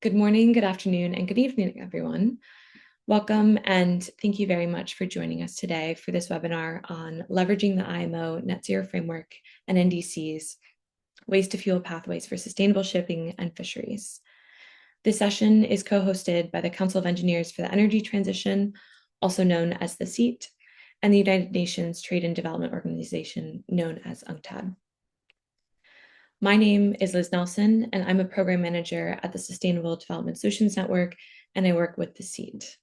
Good morning, good afternoon, and good evening, everyone. Welcome, and thank you very much for joining us today for this webinar on leveraging the IMO Net Zero Framework and NDCs, Waste to Fuel Pathways for Sustainable Shipping and Fisheries. This session is co-hosted by the Council of Engineers for the Energy Transition, also known as the CEET, and the United Nations Trade and Development Organization, known as UNCTAD. My name is Liz Nelson, and I'm a program manager at the Sustainable Development Solutions Network, and I work with the CEET.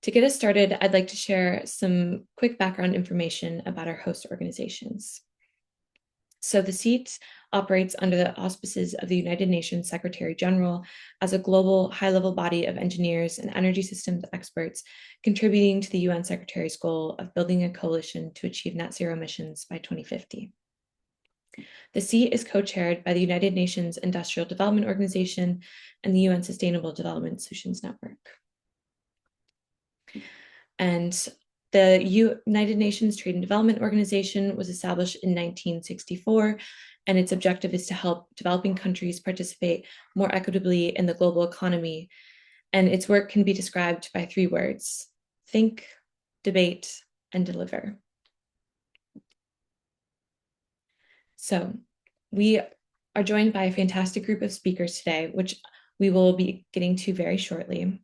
To get us started, I'd like to share some quick background information about our host organizations. So the CEET operates under the auspices of the United Nations Secretary General as a global high-level body of engineers and energy systems experts contributing to the UN Secretary's goal of building a coalition to achieve net zero emissions by 2050. The CEET is co-chaired by the United Nations Industrial Development Organization and the UN Sustainable Development Solutions Network. And the United Nations Trade and Development Organization was established in 1964, and its objective is to help developing countries participate more equitably in the global economy. And its work can be described by three words: think, debate, and deliver. So we are joined by a fantastic group of speakers today, which we will be getting to very shortly.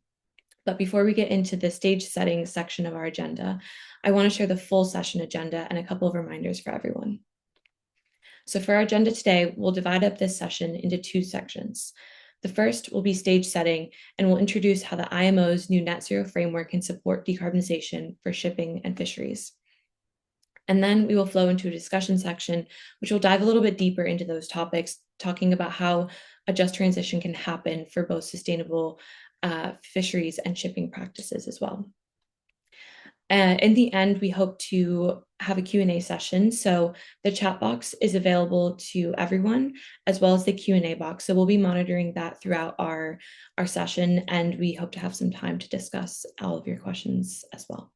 But before we get into the stage setting section of our agenda, I want to share the full session agenda and a couple of reminders for everyone. So for our agenda today, we'll divide up this session into two sections. The first will be stage setting, and we'll introduce how the IMO's new net zero framework can support decarbonization for shipping and fisheries. And then we will flow into a discussion section, which will dive a little bit deeper into those topics, talking about how a just transition can happen for both sustainable fisheries and shipping practices as well. In the end, we hope to have a Q&A session. So the chat box is available to everyone, as well as the Q&A box. So we'll be monitoring that throughout our session, and we hope to have some time to discuss all of your questions as well.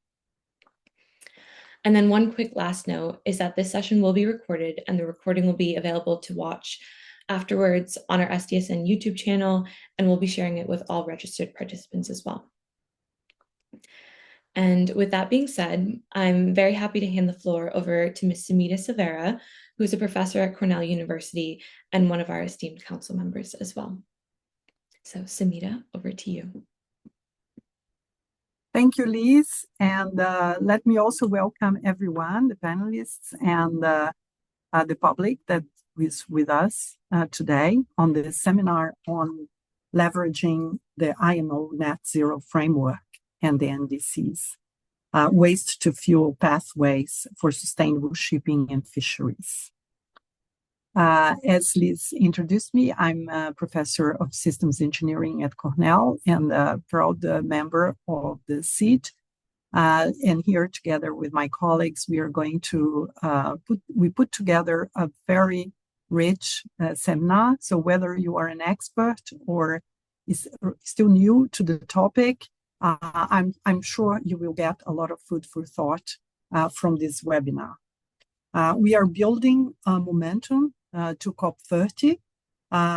And then one quick last note is that this session will be recorded, and the recording will be available to watch afterwards on our SDSN YouTube channel, and we'll be sharing it with all registered participants as well. And with that being said, I'm very happy to hand the floor over to Ms. Samita Severa, who is a professor at Cornell University and one of our esteemed council members as well. So Samita, over to you. Thank you, Liz. And let me also welcome everyone, the panelists and the public that is with us today on the seminar on leveraging the IMO Net Zero Framework and the NDCs, Waste to Fuel Pathways for Sustainable Shipping and Fisheries. As Liz introduced me, I'm a professor of systems engineering at Cornell and a proud member of the CEET. And here, together with my colleagues, we are going to put together a very rich seminar. So whether you are an expert or is still new to the topic, I'm sure you will get a lot of food for thought from this webinar. We are building momentum to COP30,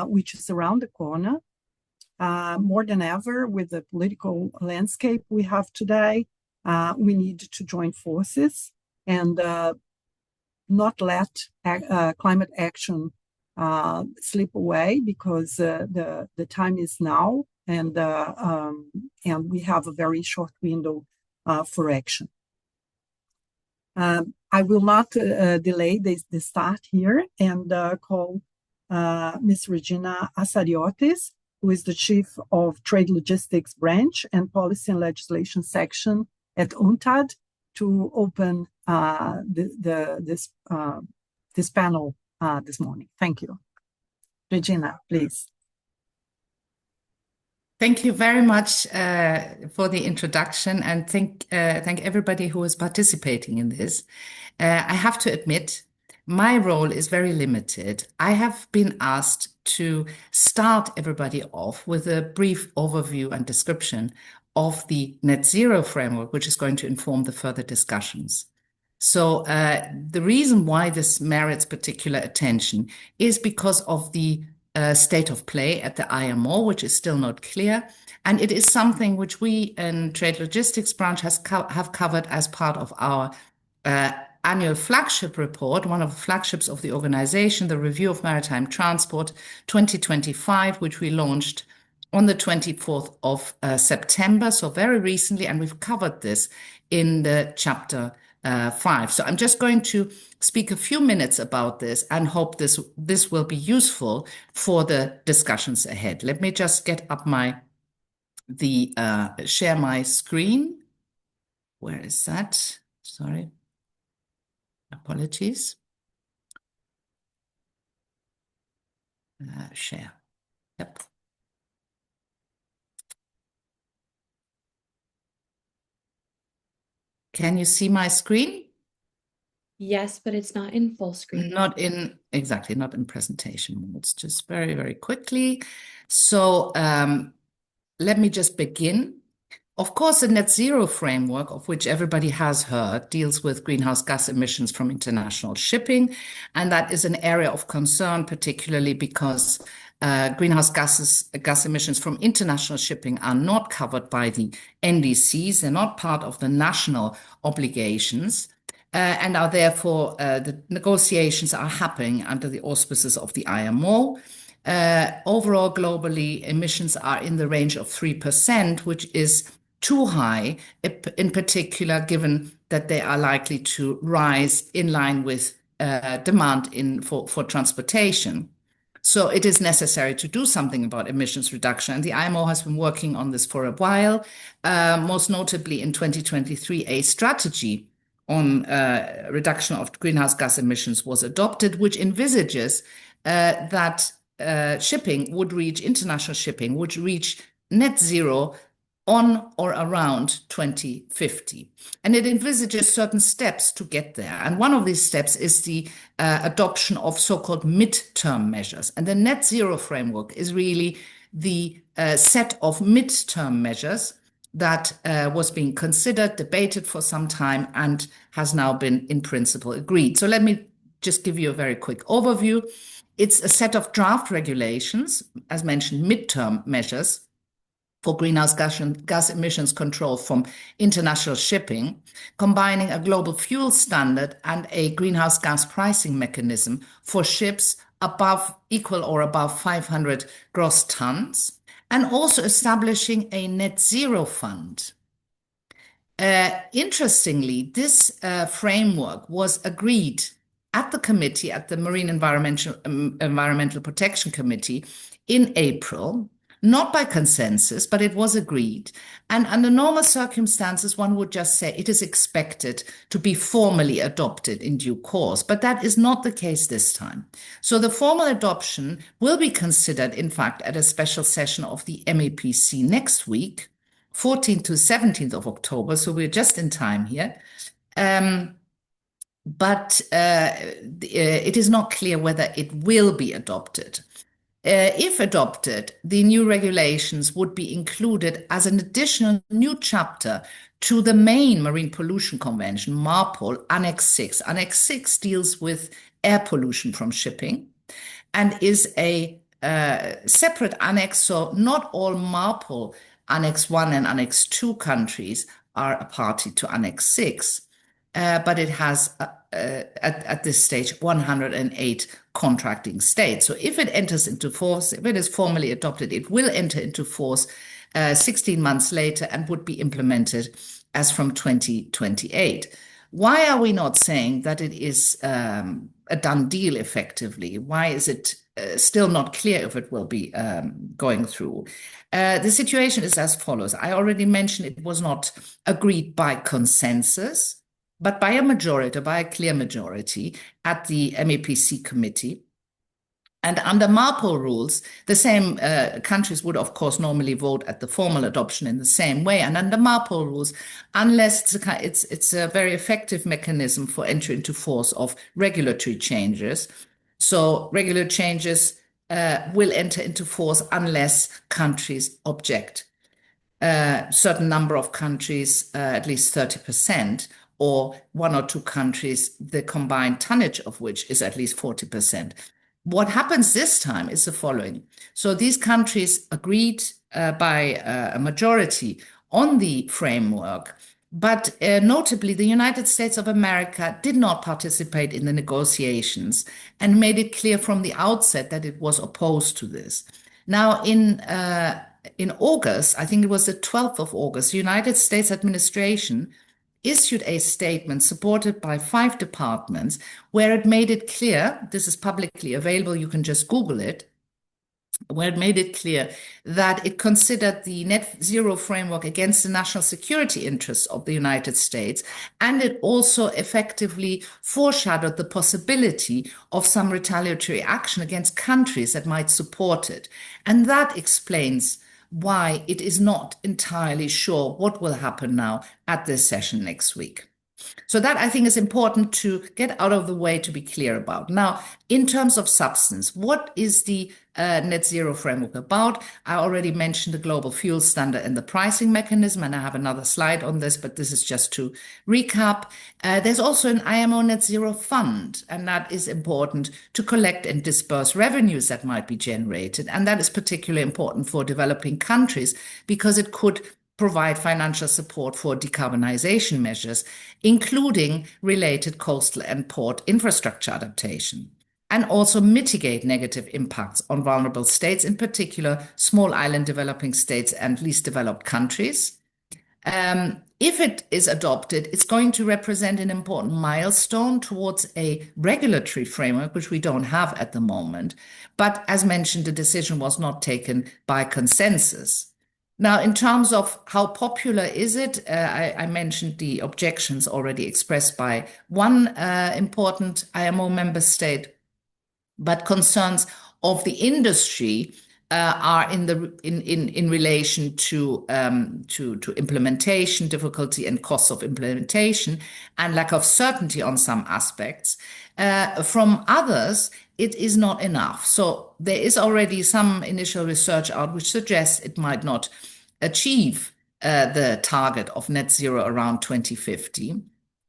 which is around the corner. More than ever, with the political landscape we have today, we need to join forces and not let climate action slip away, because the time is now, and we have a very short window for action. I will not delay the start here and call Ms. Regina Asariotis, who is the Chief of Trade Logistics Branch and Policy and Legislation Section at UNCTAD, to open this panel this morning. Thank you. Regina, please. Thank you very much for the introduction, and thank everybody who is participating in this. I have to admit, my role is very limited. I have been asked to start everybody off with a brief overview and description of the net zero framework, which is going to inform the further discussions. So the reason why this merits particular attention is because of the state of play at the IMO, which is still not clear. And it is something which we in Trade Logistics branch have covered as part of our annual flagship report, one of the flagships of the organization, the Review of Maritime Transport 2025, which we launched on the 24th of September, so very recently, and we've covered this in the chapter 5. So I'm just going to speak a few minutes about this and hope this will be useful for the discussions ahead. Let me just get up share my screen. Where is that? Sorry. Apologies. Share. Yep. Can you see my screen? Yes, but it's not in full screen. Not in presentation mode. It's just very, very quickly. So let me just begin. Of course, the net zero framework, of which everybody has heard, deals with greenhouse gas emissions from international shipping. And that is an area of concern, particularly because greenhouse gas emissions from international shipping are not covered by the NDCs. They're not part of the national obligations. And are therefore, the negotiations are happening under the auspices of the IMO. Overall, globally, emissions are in the range of 3%, which is too high, in particular, given that they are likely to rise in line with demand for transportation. So it is necessary to do something about emissions reduction. And the IMO has been working on this for a while, most notably in 2023, a strategy on reduction of greenhouse gas emissions was adopted, which envisages that international shipping would reach net zero on or around 2050. And it envisages certain steps to get there. And one of these steps is the adoption of so-called midterm measures. And the net zero framework is really the set of midterm measures that was being considered, debated for some time, and has now been in principle agreed. So let me just give you a very quick overview. It's a set of draft regulations, as mentioned, midterm measures for greenhouse gas emissions control from international shipping, combining a global fuel standard and a greenhouse gas pricing mechanism for ships equal or above 500 gross tons, and also establishing a net zero fund. Interestingly, this framework was agreed at the committee, at the Marine Environmental Protection Committee in April, not by consensus, but it was agreed. And under normal circumstances, one would just say it is expected to be formally adopted in due course, but that is not the case this time. So the formal adoption will be considered, in fact, at a special session of the MEPC next week, 14th to 17th of October, so we're just in time here. But it is not clear whether it will be adopted. If adopted, the new regulations would be included as an additional new chapter to the main Marine Pollution Convention, MARPOL, Annex 6. Annex 6 deals with air pollution from shipping and is a separate annex, so not all MARPOL Annex 1 and Annex 2 countries are a party to Annex 6, but it has at this stage 108 contracting states. So if it enters into force, if it is formally adopted, it will enter into force 16 months later and would be implemented as from 2028. Why are we not saying that it is a done deal effectively? Why is it still not clear if it will be going through? The situation is as follows. I already mentioned it was not agreed by consensus, but by a majority, by a clear majority at the MEPC committee. And under MARPOL rules, the same countries would, of course, normally vote at the formal adoption in the same way. And under MARPOL rules, unless it's a very effective mechanism for entry into force of regulatory changes. So regulatory changes will enter into force unless countries object. Certain number of countries, at least 30%, or one or two countries, the combined tonnage of which is at least 40%. What happens this time is the following. So these countries agreed by a majority on the framework, but notably, the United States of America did not participate in the negotiations and made it clear from the outset that it was opposed to this. Now, in August, I think it was the 12th of August, the United States administration issued a statement supported by 5 departments where it made it clear, this is publicly available, you can just Google it, where it made it clear that it considered the net zero framework against the national security interests of the United States. And it also effectively foreshadowed the possibility of some retaliatory action against countries that might support it. And that explains why it is not entirely sure what will happen now at this session next week. So that I think is important to get out of the way to be clear about. Now, in terms of substance, what is the net zero framework about? I already mentioned the global fuel standard and the pricing mechanism, and I have another slide on this, but this is just to recap. There's also an IMO net zero fund, and that is important to collect and disperse revenues that might be generated. And that is particularly important for developing countries because it could provide financial support for decarbonization measures, including related coastal and port infrastructure adaptation, and also mitigate negative impacts on vulnerable states, in particular small island developing states and least developed countries. If it is adopted, it's going to represent an important milestone towards a regulatory framework, which we don't have at the moment. But as mentioned, the decision was not taken by consensus. Now, in terms of how popular is it, I mentioned the objections already expressed by one important IMO member state, but concerns of the industry are in relation to implementation difficulty and costs of implementation and lack of certainty on some aspects. From others, it is not enough. So there is already some initial research out which suggests it might not achieve the target of net zero around 2050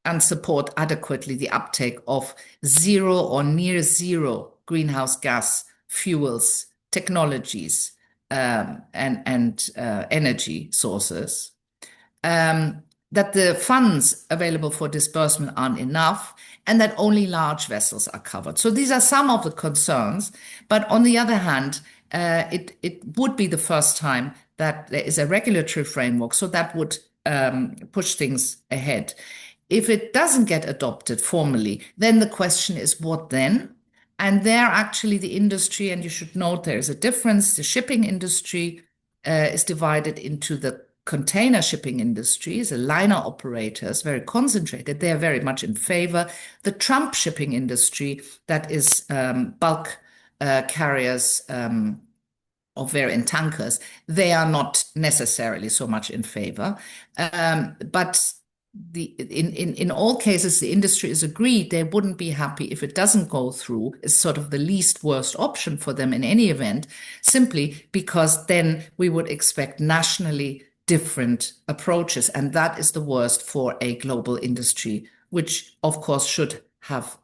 and support adequately the uptake of zero or near zero greenhouse gas fuels, technologies, and energy sources. That the funds available for disbursement aren't enough, and that only large vessels are covered. So these are some of the concerns. But on the other hand, it would be the first time that there is a regulatory framework, so that would push things ahead. If it doesn't get adopted formally, then the question is what then? And there actually the industry, and you should note there is a difference, the shipping industry is divided into the container shipping industries, the liner operators, very concentrated. They are very much in favor. The Trump shipping industry, that is bulk carriers of in tankers, they are not necessarily so much in favor. But in all cases, the industry is agreed they wouldn't be happy if it doesn't go through. It's sort of the least worst option for them in any event, simply because then we would expect nationally different approaches. And that is the worst for a global industry, which of course should have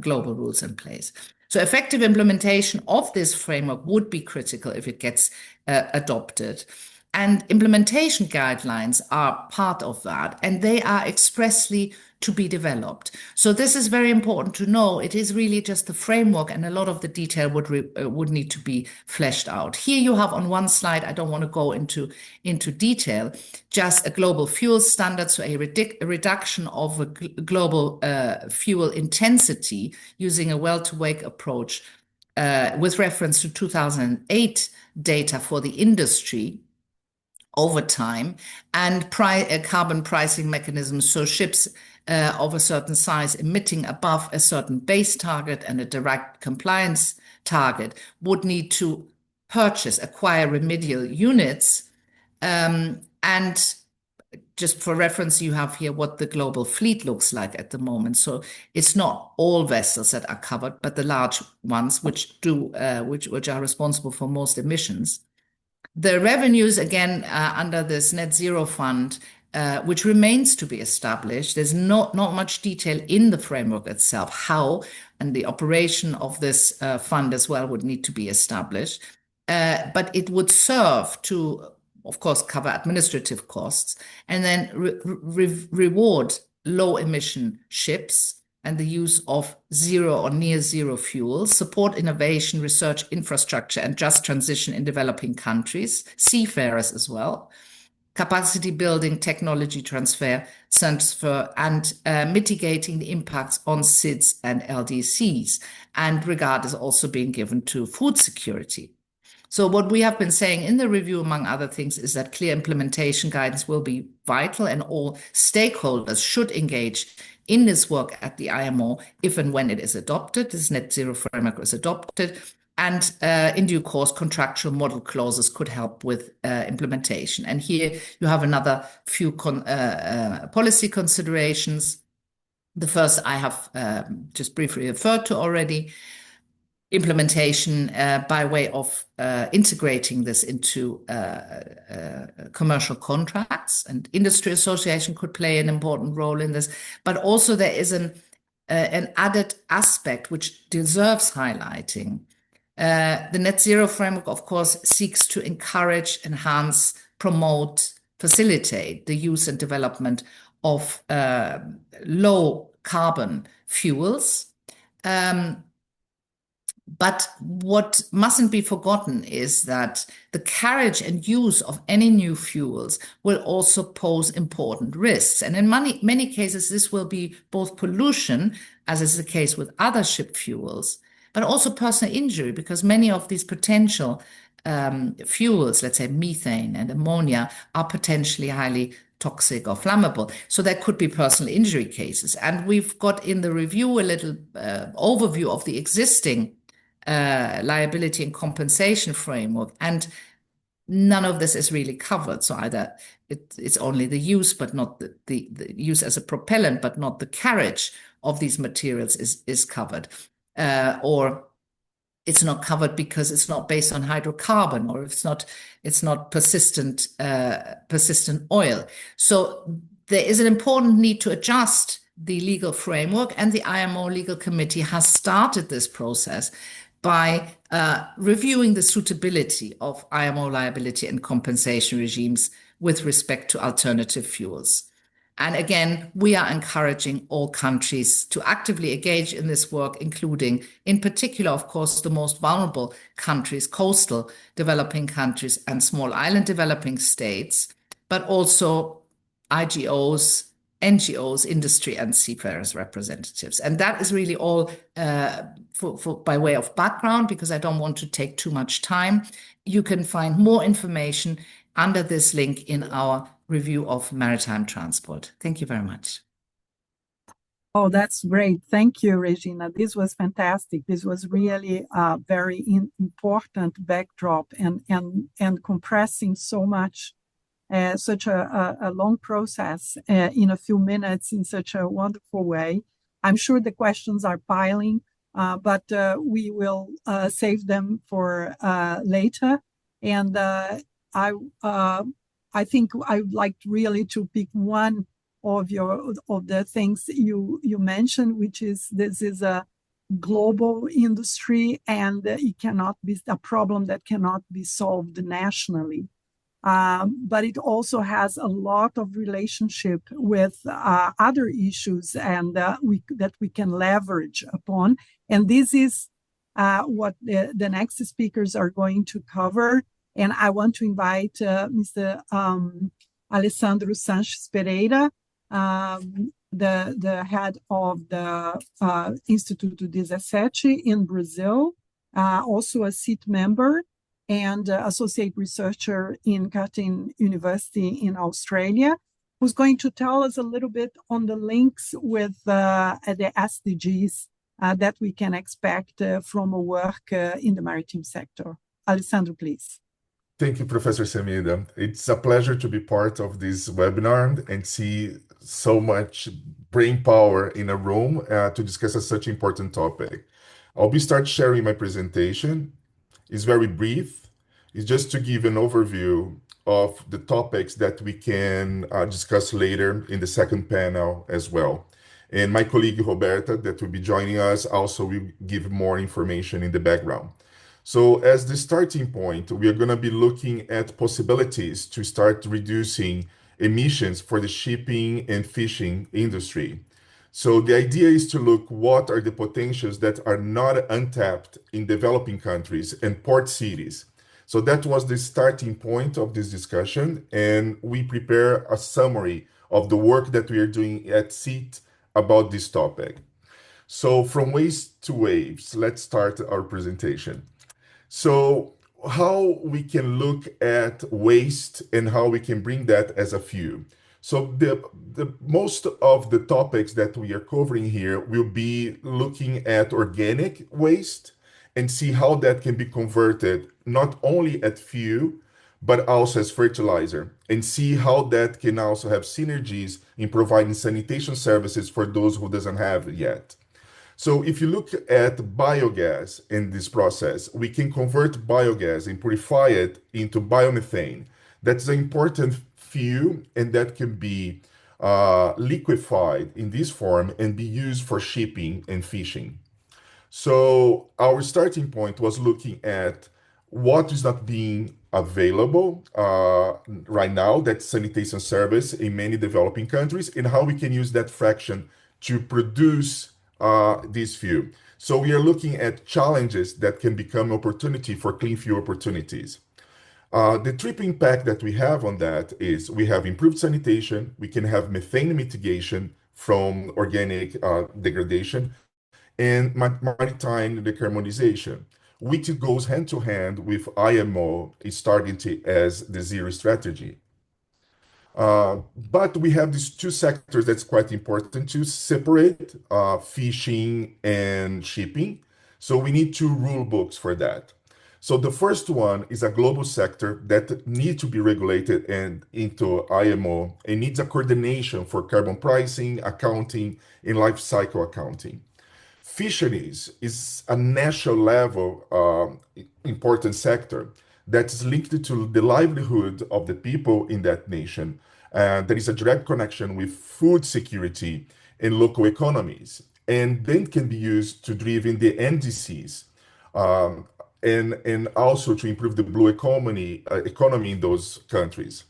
global rules in place. So effective implementation of this framework would be critical if it gets adopted. And implementation guidelines are part of that, and they are expressly to be developed. So this is very important to know. It is really just the framework, and a lot of the detail would need to be fleshed out. Here you have on one slide, I don't want to go into detail, just a global fuel standard, so a reduction of a global fuel intensity using a well-to-wake approach with reference to 2008 data for the industry over time, and carbon pricing mechanisms, so ships of a certain size emitting above a certain base target and a direct compliance target would need to acquire remedial units. And just for reference, you have here what the global fleet looks like at the moment. So it's not all vessels that are covered, but the large ones which are responsible for most emissions. The revenues, again, under this net zero fund which remains to be established. There's not much detail in the framework itself, how, and the operation of this fund as well would need to be established. But it would serve to, of course, cover administrative costs and then reward low emission ships and the use of zero or near zero fuels, support innovation, research, infrastructure, and just transition in developing countries, seafarers as well, capacity building, technology transfer, and mitigating the impacts on CIDs and LDCs, and regard is also being given to food security. So what we have been saying in the review, among other things, is that clear implementation guidance will be vital and all stakeholders should engage in this work at the IMO if and when it is adopted, this net zero framework is adopted. And in due course, contractual model clauses could help with implementation. And here you have another few policy considerations. The first I have just briefly referred to already. Implementation by way of integrating this into commercial contracts, and industry association could play an important role in this. But also there is an added aspect which deserves highlighting. The net zero framework, of course, seeks to encourage, enhance, promote, facilitate the use and development of low carbon fuels. But what mustn't be forgotten is that the carriage and use of any new fuels will also pose important risks. And in many cases, this will be both pollution, as is the case with other ship fuels, but also personal injury, because many of these potential fuels, let's say methane and ammonia, are potentially highly toxic or flammable. So there could be personal injury cases. And we've got in the review a little overview of the existing liability and compensation framework, and none of this is really covered. So either it's only the use, but not the use as a propellant, but not the carriage of these materials is covered, or it's not covered because it's not based on hydrocarbon, or it's not persistent oil. So there is an important need to adjust the legal framework, and the IMO Legal Committee has started this process by reviewing the suitability of IMO liability and compensation regimes with respect to alternative fuels. And again, we are encouraging all countries to actively engage in this work, including, in particular, of course, the most vulnerable countries, coastal developing countries and small island developing states, but also IGOs, NGOs, industry, and seafarers representatives. And that is really all by way of background, because I don't want to take too much time. You can find more information under this link in our review of maritime transport. Thank you very much. Oh, that's great. Thank you, Regina. This was fantastic. This was really a very important backdrop and compressing so much, such a long process in a few minutes in such a wonderful way. I'm sure the questions are piling, but we will save them for later. And I think I would like really to pick one of the things you mentioned, which is this is a global industry, and it cannot be a problem that cannot be solved nationally. But it also has a lot of relationship with other issues, and that we can leverage upon. And this is what the next speakers are going to cover. And I want to invite Mr. Alessandro Sanches Pereira, the head of the Instituto 17 in Brazil, also a CEET member and associate researcher in Curtin University in Australia, who's going to tell us a little bit on the links with the SDGs that we can expect from a work in the maritime sector. Alessandro, please. Thank you, Professor Semida. It's a pleasure to be part of this webinar and see so much brain power in a room to discuss such an important topic. I'll start sharing my presentation. It's very brief. It's just to give an overview of the topics that we can discuss later in the second panel as well. And my colleague Roberta, that will be joining us, also will give more information in the background. So as the starting point, we are going to be looking at possibilities to start reducing emissions for the shipping and fishing industry. So the idea is to look what are the potentials that are not untapped in developing countries and port cities. So that was the starting point of this discussion, and we prepare a summary of the work that we are doing at CEET about this topic. So from waste to waves, let's start our presentation. So how we can look at waste and how we can bring that as a fuel. So the most of the topics that we are covering here will be looking at organic waste and see how that can be converted not only at fuel, but also as fertilizer, and see how that can also have synergies in providing sanitation services for those who doesn't have it yet. So if you look at biogas in this process, we can convert biogas and purify it into biomethane. That's an important fuel, and that can be liquefied in this form and be used for shipping and fishing. So our starting point was looking at what is not being available right now, that sanitation service in many developing countries, and how we can use that fraction to produce this fuel. So we are looking at challenges that can become opportunity for clean fuel opportunities. The triple impact that we have on that is we have improved sanitation, we can have methane mitigation from organic degradation, and maritime decarbonization, which goes hand to hand with IMO is targeted as the zero strategy. But we have these two sectors that's quite important to separate, fishing and shipping. So we need two rule books for that. So the first one is a global sector that needs to be regulated and into IMO and needs a coordination for carbon pricing, accounting, and life cycle accounting. Fisheries is a national level important sector that is linked to the livelihood of the people in that nation. There is a direct connection with food security and local economies, and then can be used to drive in the NDCs, and also to improve the blue economy in those countries.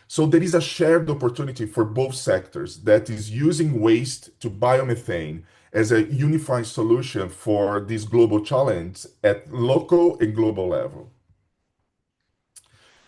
So there is a shared opportunity for both sectors that is using waste to biomethane as a unified solution for this global challenge at local and global level.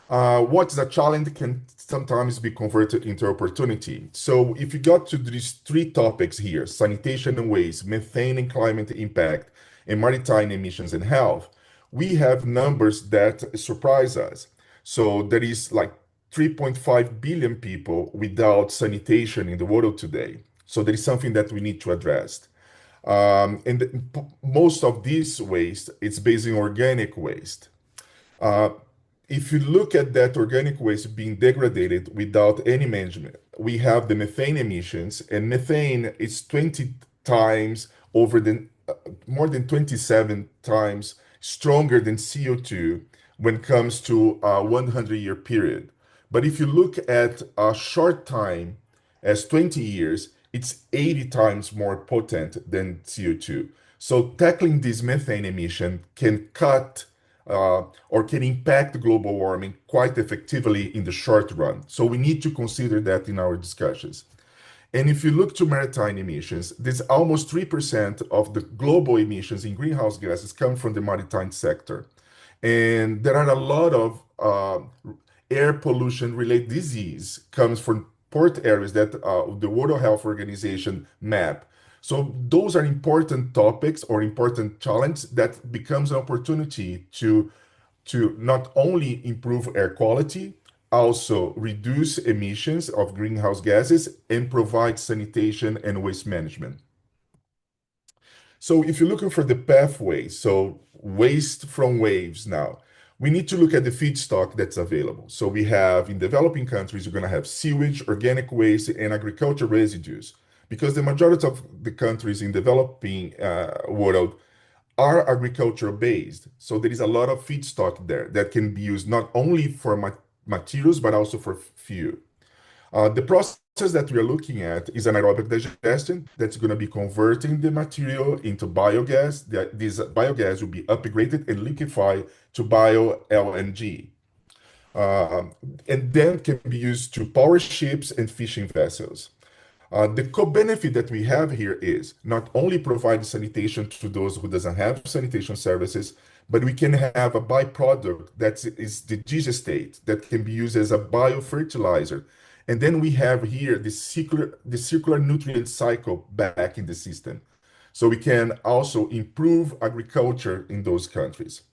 What is a challenge can sometimes be converted into opportunity. So if you got to these three topics here, sanitation and waste, methane and climate impact, and maritime emissions and health, we have numbers that surprise us. So there is like 3.5 billion people without sanitation in the world today. So there is something that we need to address. Most of this waste is based on organic waste. Uh, if you look at that organic waste being degraded without any management, we have the methane emissions, and methane is 20 times over the more than 27 times stronger than CO2 when it comes to a 100-year period. But if you look at a short time as 20 years, it's 80 times more potent than CO2. So tackling this methane emission can cut or can impact global warming quite effectively in the short run. So we need to consider that in our discussions. And if you look to maritime emissions, there's almost 3% of the global emissions in greenhouse gases come from the maritime sector. And there are a lot of air pollution related disease comes from port areas that the World Health Organization map. So those are important topics or important challenges that becomes an opportunity to not only improve air quality, also reduce emissions of greenhouse gases and provide sanitation and waste management. So if you're looking for the pathway, so waste from waves now, we need to look at the feedstock that's available. So we have in developing countries, you're going to have sewage, organic waste, and agricultural residues, because the majority of the countries in developing world are agricultural based. So there is a lot of feedstock there that can be used not only for materials, but also for fuel. The process that we are looking at is anaerobic digestion that's going to be converting the material into biogas. This biogas will be upgraded and liquefied to bio LNG. And then can be used to power ships and fishing vessels. The co-benefit that we have here is not only provide sanitation to those who doesn't have sanitation services, but we can have a byproduct that is the digestate that can be used as a biofertilizer. And then we have here the circular nutrient cycle back in the system. So we can also improve agriculture in those countries.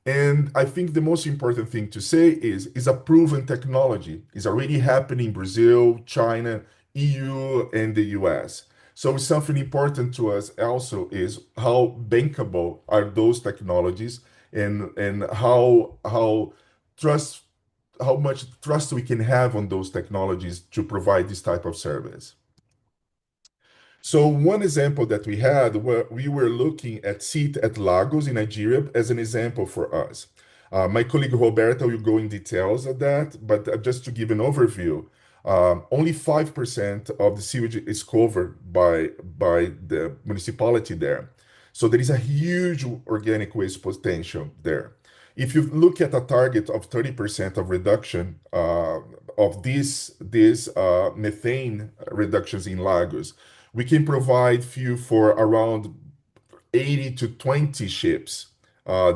And I think the most important thing to say is a proven technology. It's already happening in Brazil, China, EU, and the US. So something important to us also is how bankable are those technologies and trust how much trust we can have on those technologies to provide this type of service. So one example that we had, where we were looking at CEET at Lagos in Nigeria as an example for us. My colleague Roberta will go in details of that, but just to give an overview, only 5% of the sewage is covered by the municipality there. So there is a huge organic waste potential there. If you look at a target of 30% of reduction of these methane reductions in Lagos, we can provide fuel for around 80 to 20 ships.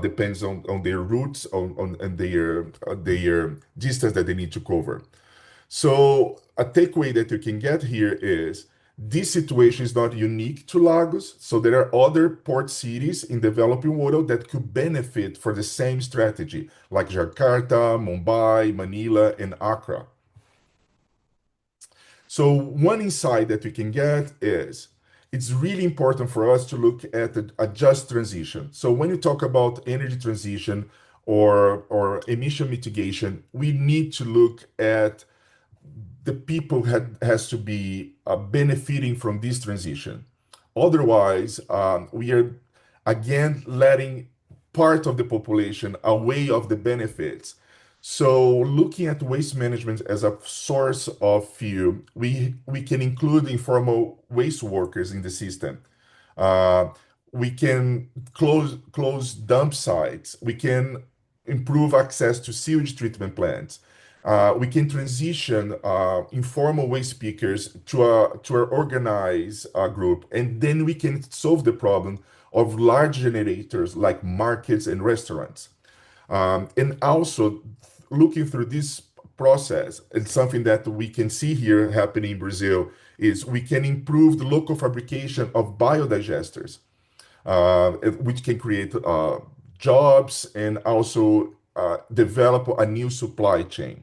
Depends on their routes, on their distance that they need to cover. So a takeaway that you can get here is this situation is not unique to Lagos. So there are other port cities in developing world that could benefit for the same strategy, like Jakarta, Mumbai, Manila, and Accra. So one insight that we can get is it's really important for us to look at a just transition. So when you talk about energy transition or emission mitigation, we need to look at the people has to be benefiting from this transition. Otherwise, we are again letting part of the population away of the benefits. So looking at waste management as a source of fuel, we can include informal waste workers in the system. Uh, we can close dump sites. We can improve access to sewage treatment plants. We can transition informal waste pickers to an organized group, and then we can solve the problem of large generators like markets and restaurants. And also looking through this process, and something that we can see here happening in Brazil is we can improve the local fabrication of biodigesters, which can create jobs and also develop a new supply chain.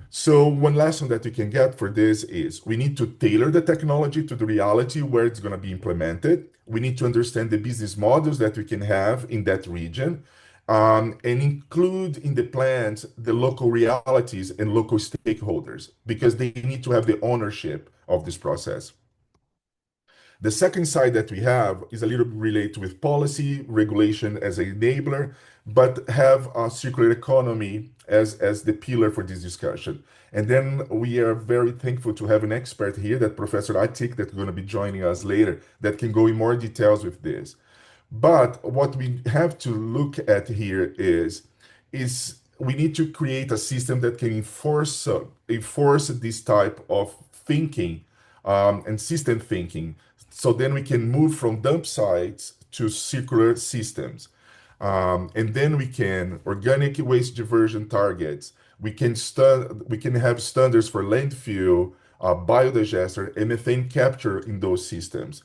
So one lesson that you can get for this is we need to tailor the technology to the reality where it's going to be implemented. We need to understand the business models that we can have in that region, and include in the plans the local realities and local stakeholders because they need to have the ownership of this process. The second side that we have is a little bit related with policy, regulation as an enabler, but have a circular economy as the pillar for this discussion. And then we are very thankful to have an expert here, that Professor Atik, that's going to be joining us later, that can go in more details with this. But what we have to look at here is we need to create a system that can enforce this type of thinking and system thinking. So then we can move from dump sites to circular systems. And then we can organic waste diversion targets. We can have standards for landfill, biodigester, and methane capture in those systems.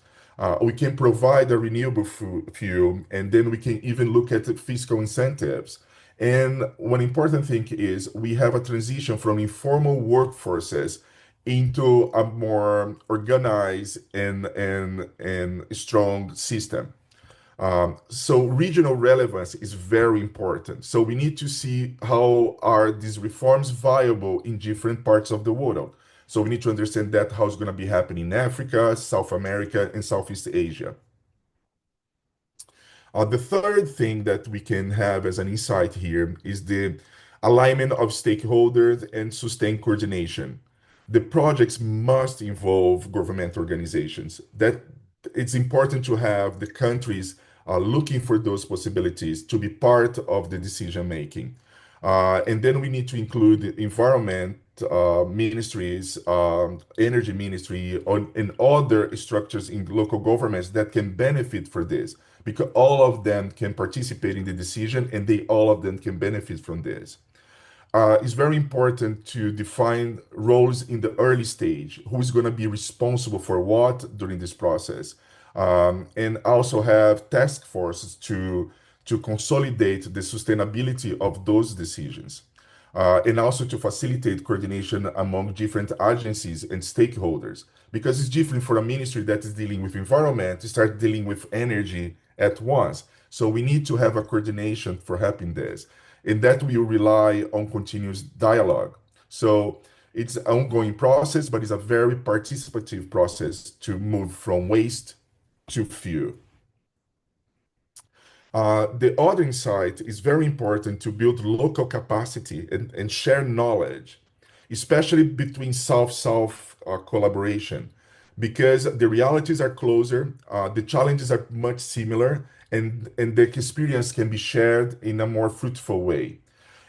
We can provide a renewable fuel, and then we can even look at the fiscal incentives. And one important thing is we have a transition from informal workforces into a more organized and strong system. So regional relevance is very important. So we need to see how are these reforms viable in different parts of the world. So we need to understand that how it's going to be happening in Africa, South America, and Southeast Asia. The third thing that we can have as an insight here is the alignment of stakeholders, and sustained coordination. The projects must involve government organizations. That it's important to have the countries looking for those possibilities to be part of the decision making. And then we need to include environment ministries, energy ministry, and other structures in local governments that can benefit for this, because all of them can participate in the decision and they all of them can benefit from this. It's very important to define roles in the early stage, who is going to be responsible for what during this process, and also have task forces to consolidate the sustainability of those decisions, and also to facilitate coordination among different agencies and stakeholders, because it's different for a ministry that is dealing with environment to start dealing with energy at once. So we need to have a coordination for helping this, and that will rely on continuous dialogue. So it's an ongoing process, but it's a very participative process to move from waste to fuel. The other insight is very important to build local capacity and share knowledge, especially between South-South collaboration, because the realities are closer, the challenges are much similar, and the experience can be shared in a more fruitful way.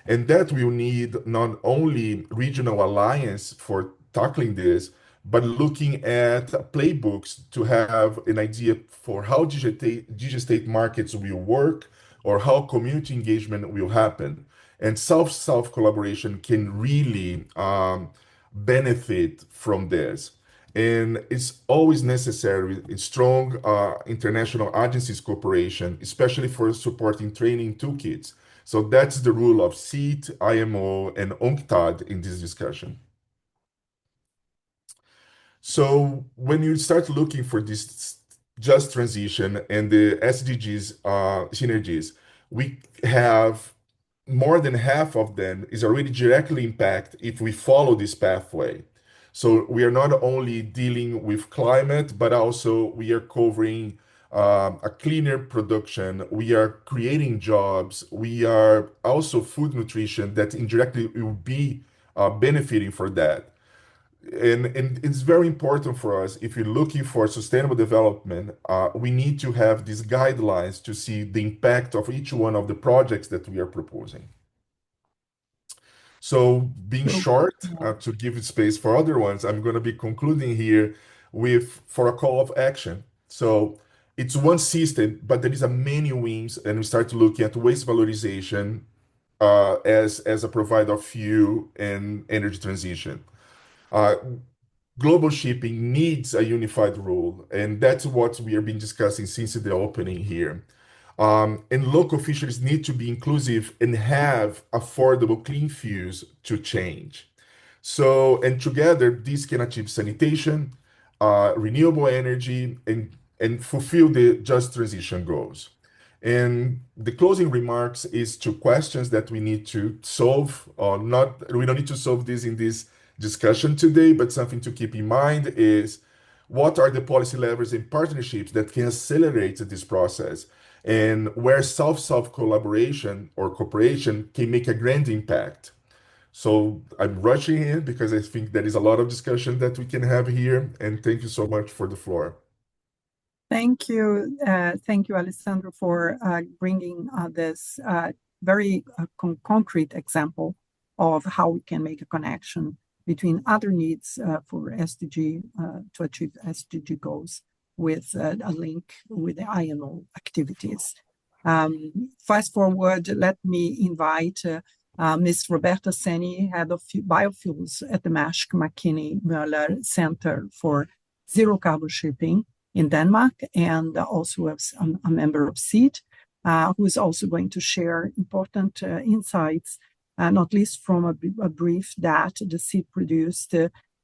And that will need not only regional alliance for tackling this, but looking at playbooks to have an idea for how digistate markets will work or how community engagement will happen. And South-South collaboration can really benefit from this. And it's always necessary in strong international agencies cooperation, especially for supporting training toolkits. So that's the rule of CEET, IMO, and UNCTAD in this discussion. So when you start looking for this just transition and the SDGs synergies, we have more than half of them is already directly impacted if we follow this pathway. So we are not only dealing with climate, but also we are covering a cleaner production. We are creating jobs. We are also food nutrition that indirectly will be benefiting for that. And it's very important for us, if you're looking for sustainable development, we need to have these guidelines to see the impact of each one of the projects that we are proposing. So being short, to give space for other ones, I'm going to be concluding here for a call of action. So it's one system, but there is a many wings, and we start looking at waste valorization as a provider of fuel and energy transition. Global shipping needs a unified rule, and that's what we have been discussing since the opening here. And local fisheries need to be inclusive and have affordable clean fuels to change. So, and together, these can achieve sanitation, renewable energy, and fulfill the just transition goals. And the closing remarks is to questions that we need to solve, or not, we don't need to solve this in this discussion today, but something to keep in mind is what are the policy levers and partnerships that can accelerate this process, and where South-South collaboration or cooperation can make a grand impact. So I'm rushing in because I think there is a lot of discussion that we can have here, and thank you so much for the floor. Thank you, Alessandro, for bringing this very concrete example of how we can make a connection between other needs for SDG to achieve SDG goals with a link with the IMO activities. Fast forward, let me invite Ms. Roberta Seni, Head of Biofuels at the Maersk Mc-Kinney Møller Center for Zero Carbon Shipping in Denmark, and also a member of CEET, who is also going to share important insights, not least from a brief that the CEET produced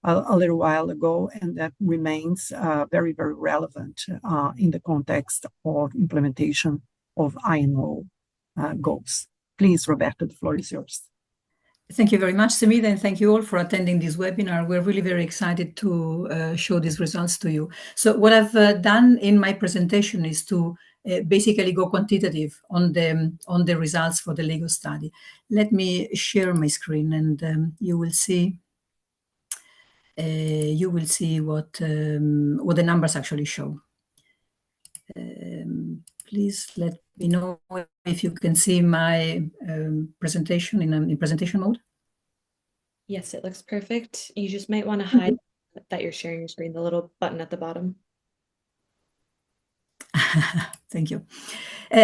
a little while ago, and that remains very, very relevant in the context of implementation of IMO goals. Please, Roberta, the floor is yours. Thank you very much, Semida, and thank you all for attending this webinar. We're really very excited to show these results to you. So what I've done in my presentation is to basically go quantitative on the results for the Lagos study. Let me share my screen, and you will see what the numbers actually show. Please let me know if you can see my presentation in presentation mode. Yes, it looks perfect. You just might want to hide that you're sharing your screen, the little button at the bottom. Thank you.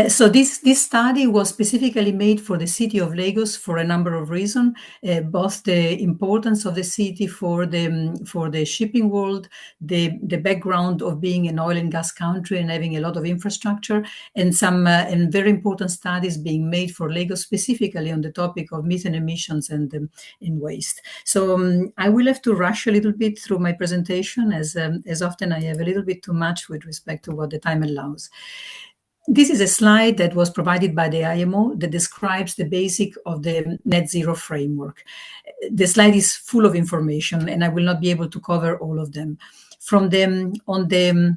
So this study was specifically made for the city of Lagos for a number of reasons, both the importance of the city for the shipping world, the background of being an oil and gas country and having a lot of infrastructure, and some and very important studies being made for Lagos specifically on the topic of methane emissions and waste. So I will have to rush a little bit through my presentation, as often I have a little bit too much with respect to what the time allows. This is a slide that was provided by the IMO that describes the basic of the net zero framework. The slide is full of information, and I will not be able to cover all of them. On the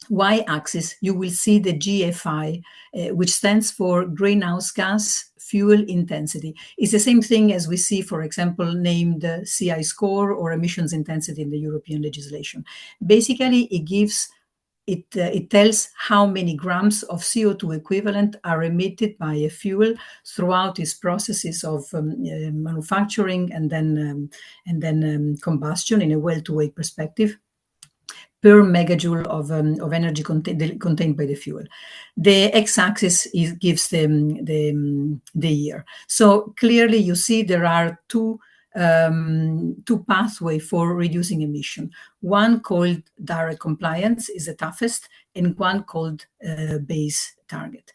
y-axis, you will see the GFI, which stands for greenhouse gas fuel intensity. It's the same thing as we see, for example, named CI score or emissions intensity in the European legislation. Basically, it tells how many grams of CO2 equivalent are emitted by a fuel throughout its processes of manufacturing and then combustion in a well-to-wake perspective per megajoule of energy contained by the fuel. The x-axis gives the year. So clearly you see there are two pathways for reducing emission. One called direct compliance is the toughest, and one called base target.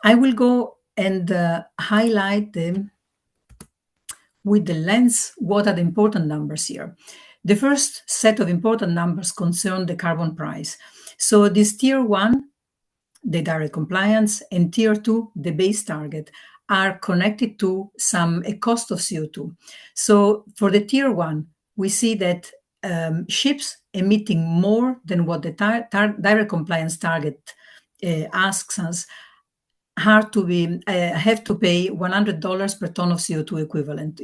I will go and highlight them with the lens. What are the important numbers here? The first set of important numbers concern the carbon price. So this tier 1, the direct compliance, and tier 2, the base target, are connected to a cost of CO2. So for the tier 1, we see that ships emitting more than what the direct compliance target asks us have to pay $100 per ton of CO2 equivalent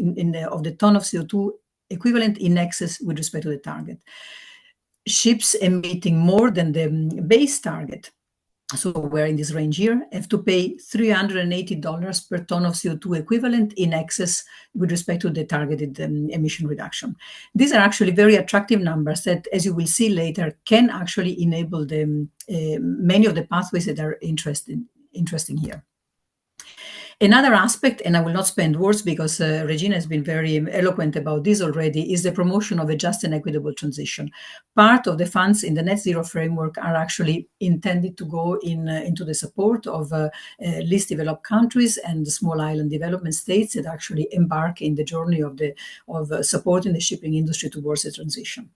of the ton of CO2 equivalent in excess with respect to the target. Ships emitting more than the base target, so we're in this range here, have to pay $380 per ton of CO2 equivalent in excess with respect to the targeted emission reduction. These are actually very attractive numbers that, as you will see later, can actually enable many of the pathways that are interesting here. Another aspect, and I will not spend words because Regina has been very eloquent about this already, is the promotion of a just and equitable transition. Part of the funds in the net zero framework are actually intended to go into the support of least developed countries and the small island development states that actually embark in the journey of supporting the shipping industry towards a transition.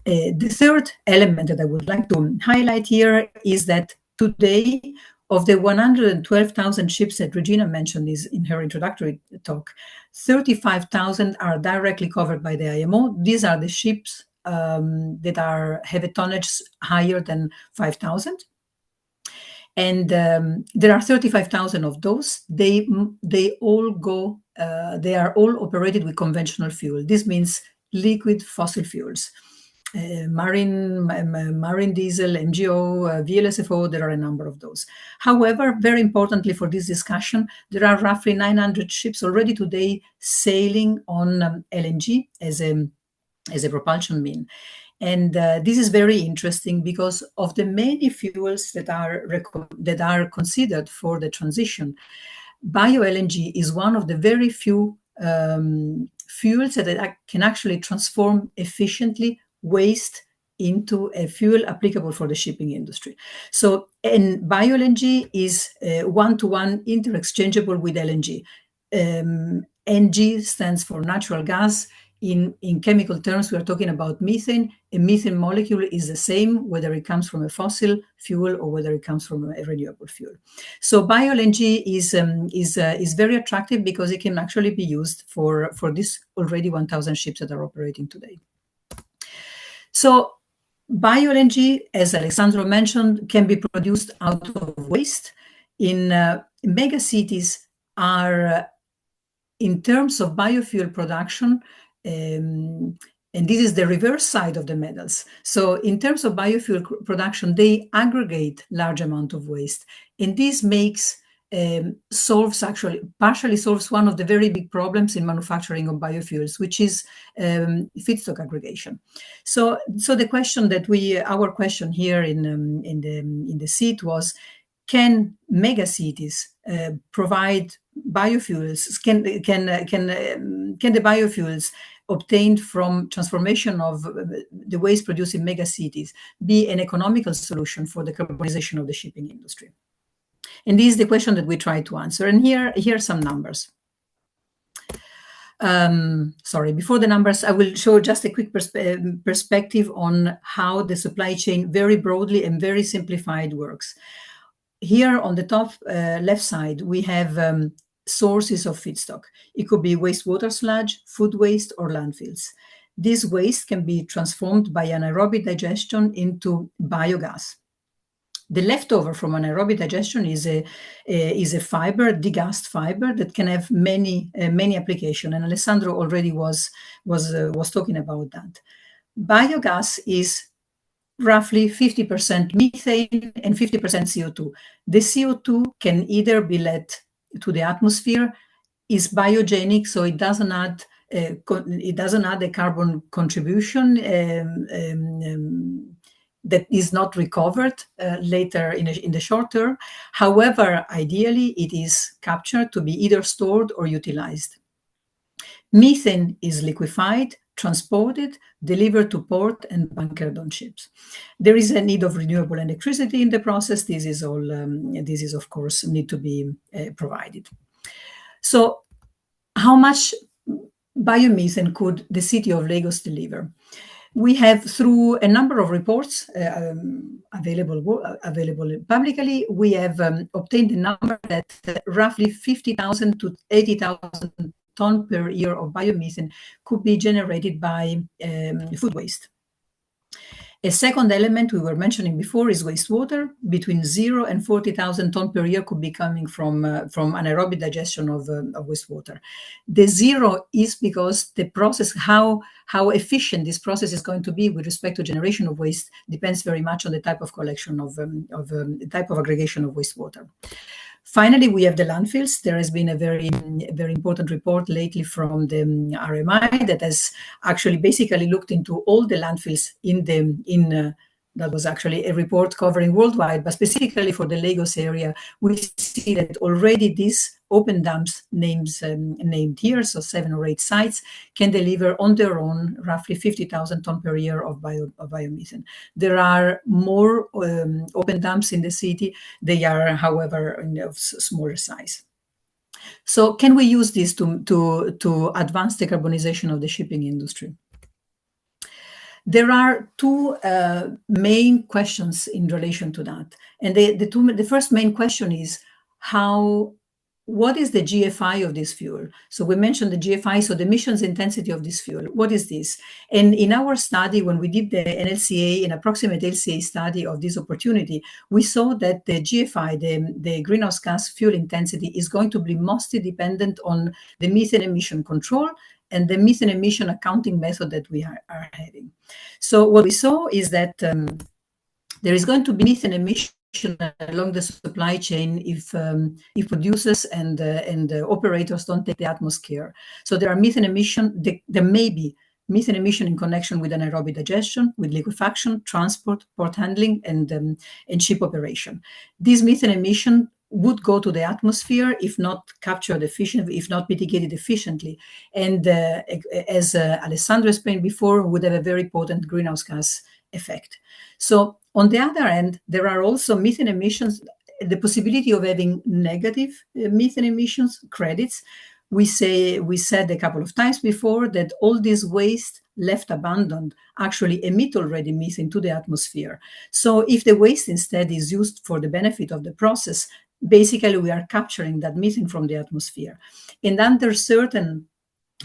The third element that I would like to highlight here is that today, of the 112,000 ships that Regina mentioned in her introductory talk, 35,000 are directly covered by the IMO. These are the ships that have a tonnage higher than 5,000. And there are 35,000 of those. They are all operated with conventional fuel. This means liquid fossil fuels. Marine diesel, MGO, VLSFO, there are a number of those. However, very importantly for this discussion, there are roughly 900 ships already today sailing on LNG as a propulsion mean. And this is very interesting because of the many fuels that are considered for the transition. Bio-LNG is one of the very few fuels that can actually transform efficiently waste into a fuel applicable for the shipping industry. So, and bio-LNG is one-to-one interchangeable with LNG. NG stands for natural gas. In chemical terms, we are talking about methane. A methane molecule is the same whether it comes from a fossil fuel or whether it comes from a renewable fuel. So bio-LNG is very attractive because it can actually be used for this already 1,000 ships that are operating today. So Bio-LNG, as Alessandro mentioned, can be produced out of waste. In mega cities are, in terms of biofuel production, and this is the reverse side of the medals. So in terms of biofuel production, they aggregate large amount of waste. And this makes, partially solves one of the very big problems in manufacturing of biofuels, which is feedstock aggregation. So the question that our question here in the CEET was, can megacities provide biofuels? Can the biofuels obtained from transformation of the waste produced in megacities be an economical solution for the decarbonization of the shipping industry? And this is the question that we try to answer. And here are some numbers. Sorry, before the numbers, I will show just a quick perspective on how the supply chain very broadly and very simplified works. Here on the top left side, we have sources of feedstock. It could be wastewater sludge, food waste, or landfills. This waste can be transformed by anaerobic digestion into biogas. The leftover from anaerobic digestion is a fiber, degassed fiber, that can have many applications. And Alessandro already was talking about that. Biogas is roughly 50% methane and 50% CO2. The CO2 can either be let to the atmosphere, is biogenic, so it doesn't add a carbon contribution that is not recovered later in the short term. However, ideally, it is captured to be either stored or utilized. Methane is liquefied, transported, delivered to port, and bunkered on ships. There is a need of renewable electricity in the process. This is all. This is, of course, need to be provided. So, how much biomethane could the city of Lagos deliver? We have, through a number of reports available publicly, we have obtained a number that roughly 50,000 to 80,000 tons per year of biomethane could be generated by food waste. A second element we were mentioning before is wastewater. Between 0 and 40,000 tons per year could be coming from anaerobic digestion of wastewater. The 0 is because the process, how efficient this process is going to be with respect to generation of waste, depends very much on the type of collection of type of aggregation of wastewater. Finally, we have the landfills. There has been a very important report lately from the RMI that has actually basically looked into all the landfills that was actually a report covering worldwide, but specifically for the Lagos area. We see that already these open dumps named here, so 7 or 8 sites, can deliver on their own roughly 50,000 tons per year of biomethane. There are more open dumps in the city. They are, however, of smaller size. So can we use this to advance decarbonization of the shipping industry? There are two main questions in relation to that. And the first main question is what is the GFI of this fuel? So we mentioned the GFI, so the emissions intensity of this fuel. What is this? And in our study, when we did an approximate LCA study of this opportunity, we saw that the GFI, the greenhouse gas fuel intensity, is going to be mostly dependent on the methane emission control and the methane emission accounting method that we are having. So what we saw is that there is going to be methane emission along the supply chain if producers and operators don't take the utmost care. So there are methane emission. There may be methane emission in connection with anaerobic digestion, with liquefaction, transport, port handling, and ship operation. This methane emission would go to the atmosphere if not captured efficiently, if not mitigated efficiently. And as Alessandro explained before, would have a very potent greenhouse gas effect. So on the other hand, there are also methane emissions, the possibility of having negative methane emissions credits. We said a couple of times before that all this waste left abandoned actually emit already methane to the atmosphere. So if the waste instead is used for the benefit of the process, basically we are capturing that methane from the atmosphere. And under certain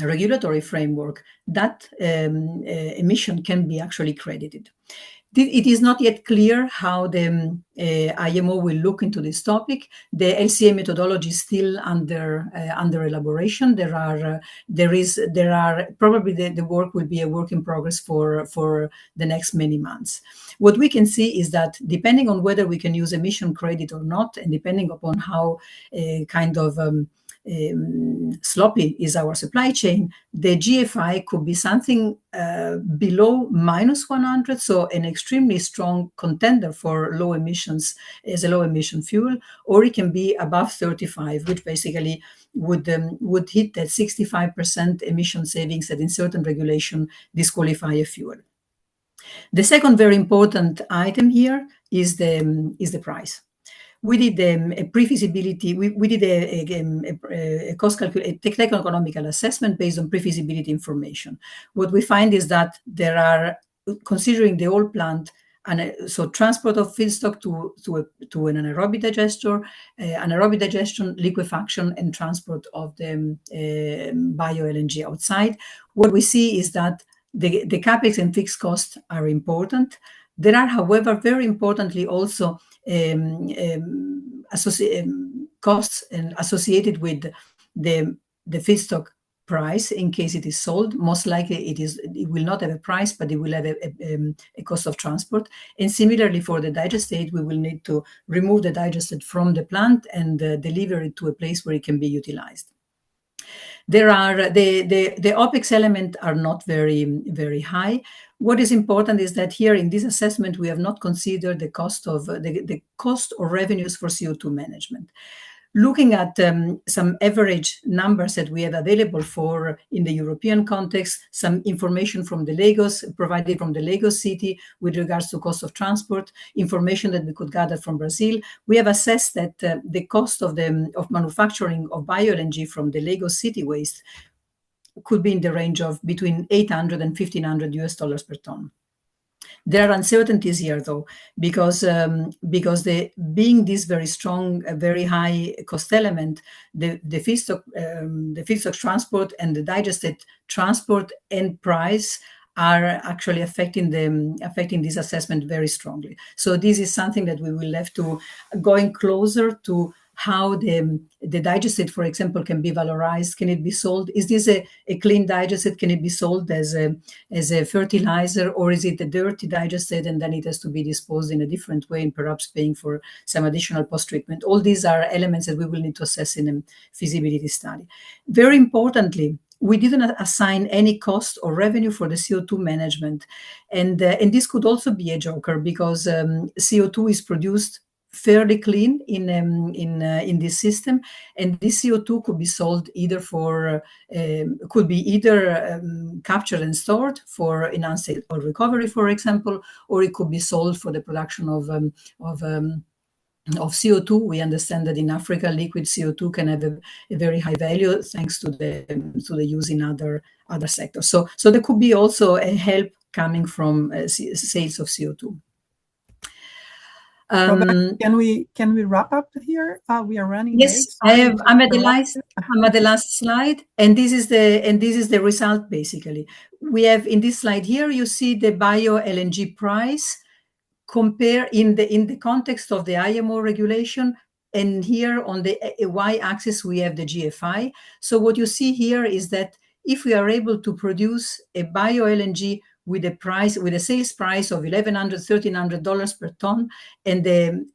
regulatory framework, that emission can be actually credited. It is not yet clear how the IMO will look into this topic. The LCA methodology is still under elaboration. There are probably the work will be a work in progress for the next many months. What we can see is that depending on whether we can use emission credit or not, and depending upon how sloppy is our supply chain, the GFI could be something below -100, so an extremely strong contender for low emissions as a low emission fuel, or it can be above 35, which basically would hit that 65% emission savings that in certain regulation disqualify a fuel. The second very important item here is the price. We did a pre-feasibility, we did a cost calculation, technical economical assessment based on pre-feasibility information. What we find is that there are, considering the whole plant, and so transport of feedstock to an anaerobic digester, anaerobic digestion, liquefaction, and transport of the bio-LNG outside. What we see is that the capex and fixed costs are important. There are, however, very importantly also costs associated with the feedstock price in case it is sold. Most likely it will not have a price, but it will have a cost of transport. And similarly for the digestate, we will need to remove the digestate from the plant and deliver it to a place where it can be utilized. There are the OPEX elements are not very high. What is important is that here in this assessment we have not considered the cost of the cost or revenues for CO2 management. Looking at some average numbers that we have available for in the European context, some information from the Lagos, provided from the Lagos city with regards to cost of transport, information that we could gather from Brazil, we have assessed that the cost of manufacturing of bio-LNG from the Lagos city waste could be in the range of between $800 and $1,500 per ton. There are uncertainties here, though, because being this very strong, very high cost element, the feedstock transport and the digestate transport and price are actually affecting this assessment very strongly. So this is something that we will have to going closer to how the digestate, for example, can be valorized. Can it be sold? Is this a clean digestate? Can it be sold as a fertilizer, or is it a dirty digestate and then it has to be disposed in a different way and perhaps paying for some additional post-treatment? All these are elements that we will need to assess in a feasibility study. Very importantly, we didn't assign any cost or revenue for the CO2 management. And this could also be a joker because CO2 is produced fairly clean in this system, and this CO2 could be sold either captured and stored for enhanced oil recovery, for example, or it could be sold for the production of CO2. We understand that in Africa, liquid CO2 can have a very high value thanks to the use in other sectors. So there could be also a help coming from sales of CO2. Can we wrap up here? We are running late. I'm at the last slide, and this is the result. Basically, we have in this slide here. You see the bio-LNG price compare in the context of the IMO regulation, and here on the y-axis we have the GFI. So what you see here is that if we are able to produce a bio-LNG with a sales price of $1,100, $1,300 per ton, and the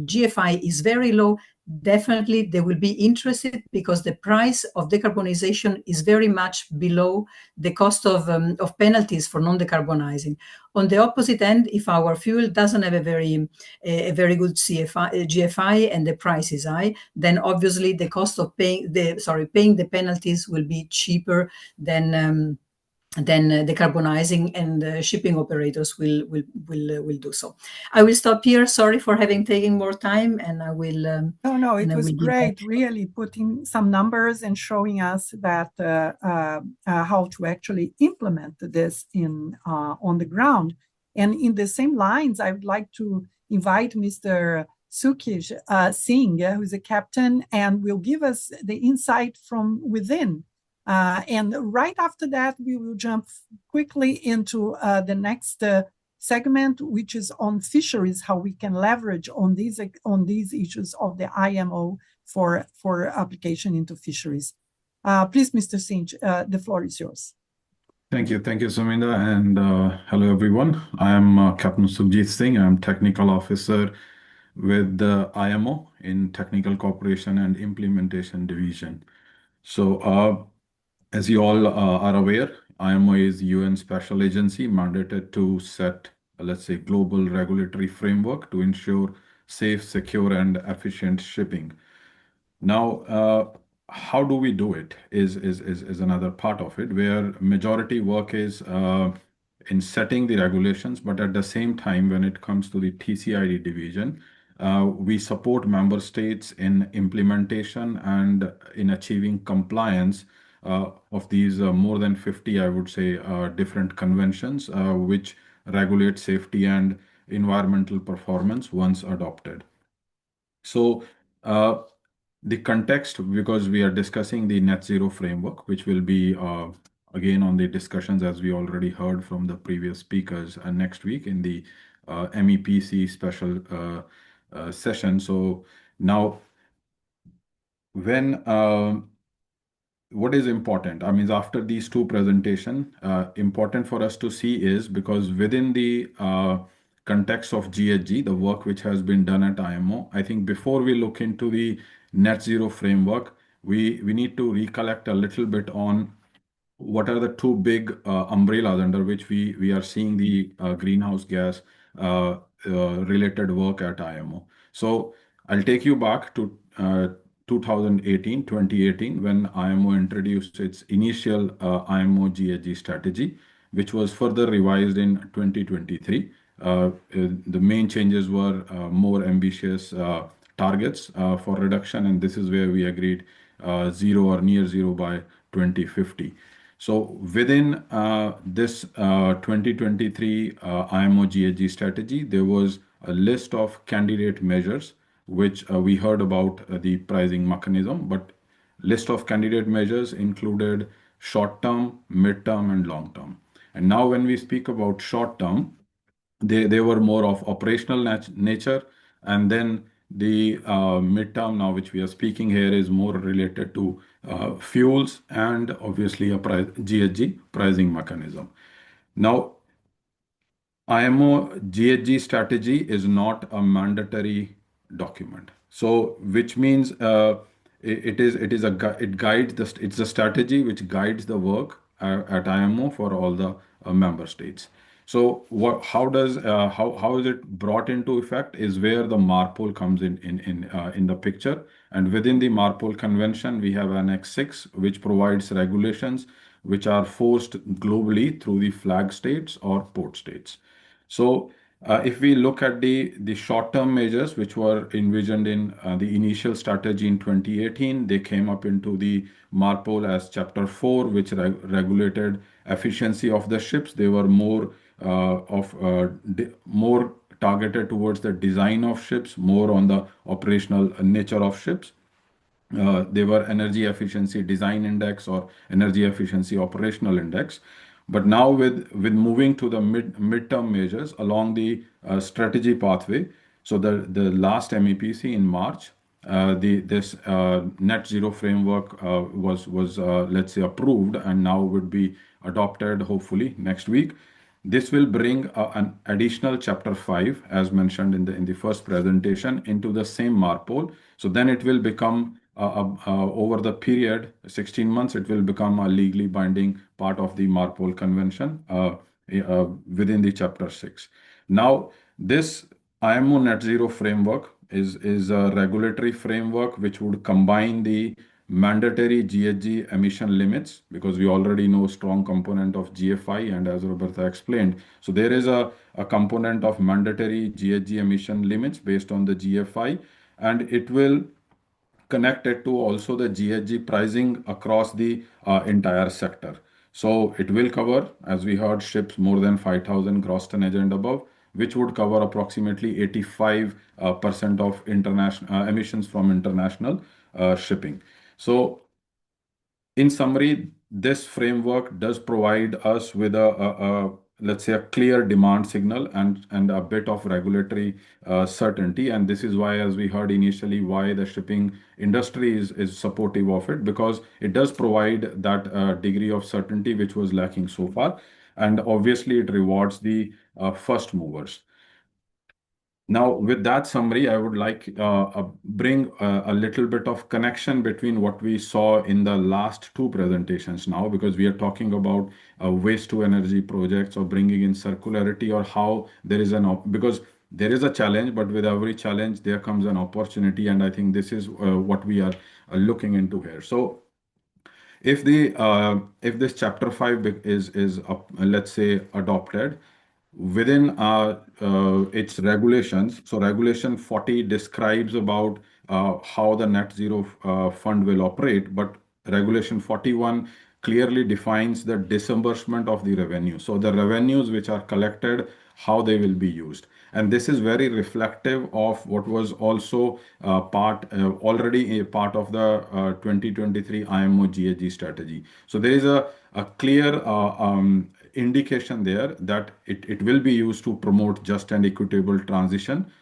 GFI is very low, definitely they will be interested because the price of decarbonization is very much below the cost of penalties for non-decarbonizing. On the opposite end, if our fuel doesn't have a very good GFI and the price is high, then obviously the cost of paying the penalties will be cheaper than decarbonizing, and shipping operators will do so. I will stop here. Sorry for having taken more time, and I will. No, it was great. Really putting some numbers and showing us that how to actually implement this on the ground. And in the same lines, I would like to invite Mr. Sukesh Singh, who's a captain, and will give us the insight from within And right after that, we will jump quickly into the next segment, which is on fisheries, how we can leverage on these issues of the IMO for application into fisheries. Please, Mr. Sinch, the floor is yours. Thank you, Suminda, and hello everyone. I am Captain Sukhjit Singh. I'm Technical Officer with the IMO in Technical Cooperation and Implementation Division. So, as you all are aware, IMO is UN special agency mandated to set, let's say, global regulatory framework to ensure safe, secure, and efficient shipping. Now, how do we do it is another part of it, where majority work is in setting the regulations, but at the same time, when it comes to the TCID division, we support member states in implementation and in achieving compliance of these more than 50, I would say, different conventions which regulate safety and environmental performance once adopted. So, the context, because we are discussing the net zero framework, which will be again on the discussions as we already heard from the previous speakers next week in the MEPC special session. So now, when what is important? I mean, after these two presentation, important for us to see is because within the context of GHG, the work which has been done at IMO, I think before we look into the net zero framework, we need to recollect a little bit on what are the two big umbrellas under which we are seeing the greenhouse gas related work at IMO. So I'll take you back to 2018 when IMO introduced its initial IMO GHG strategy, which was further revised in 2023. The main changes were more ambitious targets for reduction, and this is where we agreed zero or near zero by 2050. So within this 2023 IMO GHG strategy, there was a list of candidate measures, which we heard about the pricing mechanism, but list of candidate measures included short-term, mid-term, and long-term. And now when we speak about short-term, they were more of operational nature, and then the midterm now which we are speaking here is more related to fuels and obviously a GHG pricing mechanism. Now, IMO GHG strategy is not a mandatory document. So, which means it guides it's a strategy which guides the work at IMO for all the member states. So, how is it brought into effect is where the MARPOL comes in the picture. And within the MARPOL convention, we have Annex 6, which provides regulations which are forced globally through the flag states or port states. So, if we look at the short-term measures which were envisioned in the initial strategy in 2018, they came up into the MARPOL as Chapter 4, which regulated efficiency of the ships. They were more targeted towards the design of ships, more on the operational nature of ships. They were energy efficiency design index or energy efficiency operational index. But now with moving to the midterm measures along the strategy pathway, so the last MEPC in March, this net zero framework was let's say approved and now would be adopted hopefully next week. This will bring an additional chapter 5, as mentioned in the first presentation, into the same MARPOL. So then it will become over the period 16 months, it will become a legally binding part of the MARPOL convention within the chapter 6. Now, this IMO net zero framework is a regulatory framework which would combine the mandatory GHG emission limits, because we already know strong component of GFI, and as Roberta explained, so there is a component of mandatory GHG emission limits based on the GFI, and it will connect it to also the GHG pricing across the entire sector. So it will cover, as we heard, ships more than 5,000 gross tonnage and above, which would cover approximately 85% of international emissions from international shipping. So in summary, this framework does provide us with let's say, a clear demand signal and a bit of regulatory certainty. And this is why, as we heard initially, why the shipping industry is supportive of it, because it does provide that degree of certainty which was lacking so far. And obviously, it rewards the first movers. Now, with that summary, I would like bring a little bit of connection between what we saw in the last two presentations now, because we are talking about waste to energy projects or bringing in circularity, or how there is because there is a challenge, but with every challenge there comes an opportunity, and I think this is what we are looking into here. So if this chapter 5 is let's say adopted within its regulations, so regulation 40 describes about how the net zero fund will operate, but regulation 41 clearly defines the disbursement of the revenue, so the revenues which are collected, how they will be used. And this is very reflective of what was also already a part of the 2023 IMO GHG strategy. So there is a clear indication there that it will be used to promote just and equitable transition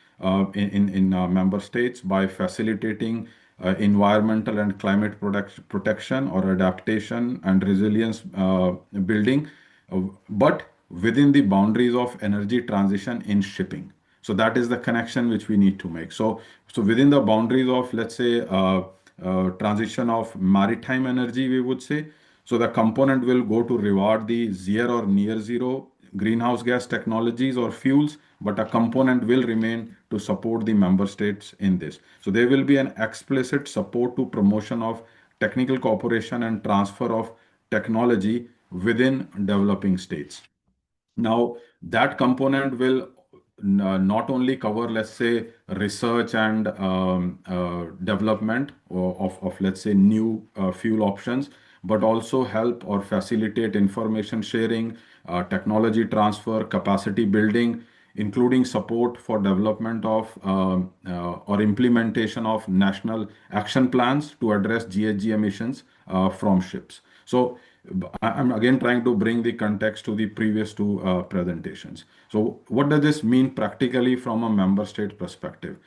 in member states by facilitating environmental and climate protection or adaptation and resilience building, but within the boundaries of energy transition in shipping. So that is the connection which we need to make. So within the boundaries of, let's say, transition of maritime energy, we would say, so the component will go to reward the zero or near zero greenhouse gas technologies or fuels, but a component will remain to support the member states in this. So there will be an explicit support to promotion of technical cooperation and transfer of technology within developing states. Now, that component will not only cover, let's say, research and development let's say, new fuel options, but also help or facilitate information sharing, technology transfer, capacity building, including support for development of or implementation of national action plans to address GHG emissions from ships. So I'm again trying to bring the context to the previous two presentations. So what does this mean practically from a member state perspective?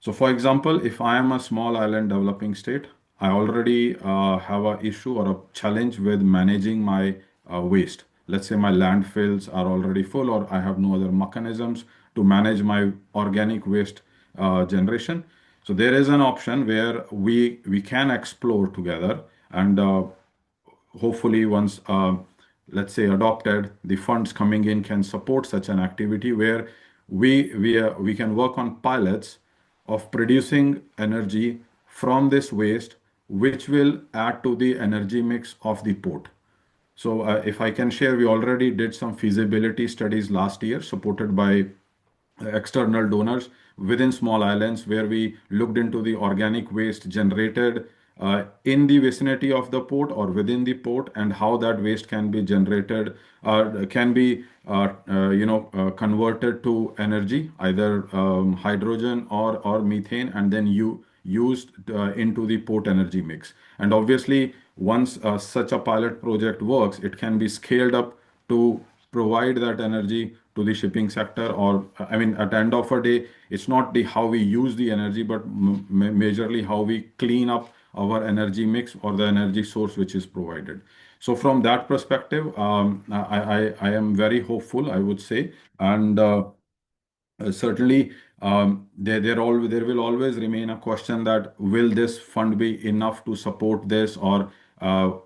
So for example, if I am a small island developing state, I already have an issue or a challenge with managing my waste. Let's say my landfills are already full, or I have no other mechanisms to manage my organic waste generation. So there is an option where we can explore together, and hopefully once let's say adopted, the funds coming in can support such an activity where we can work on pilots of producing energy from this waste, which will add to the energy mix of the port. So if I can share, we already did some feasibility studies last year supported by external donors within small islands, where we looked into the organic waste generated in the vicinity of the port or within the port, and how that waste can be generated, can be converted to energy, either hydrogen or methane, and then used into the port energy mix. And obviously, once such a pilot project works, it can be scaled up to provide that energy to the shipping sector. Or I mean, at the end of a day, it's not the how we use the energy, but majorly how we clean up our energy mix or the energy source which is provided. So from that perspective, I am very hopeful, I would say. And certainly, there will always remain a question that will this fund be enough to support this, or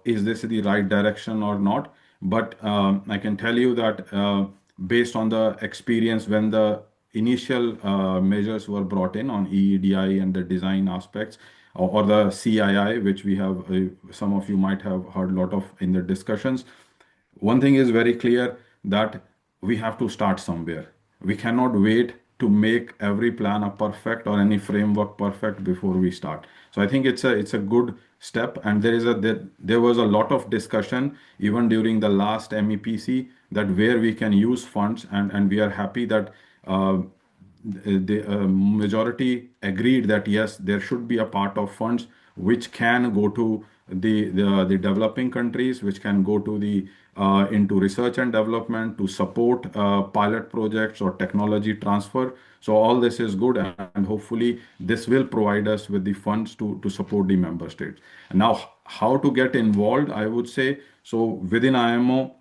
is this the right direction or not? But I can tell you that based on the experience when the initial measures were brought in on EEDI and the design aspects, or the CII, which we have, some of you might have heard a lot of in the discussions. One thing is very clear, that we have to start somewhere. We cannot wait to make every plan a perfect or any framework perfect before we start. So I think it's a good step, and there was a lot of discussion even during the last MEPC, that where we can use funds, and we are happy that the majority agreed that yes, there should be a part of funds which can go to the developing countries, which can go to the into research and development to support pilot projects or technology transfer. So all this is good, and hopefully this will provide us with the funds to support the member states. And now, how to get involved? I would say so within IMO.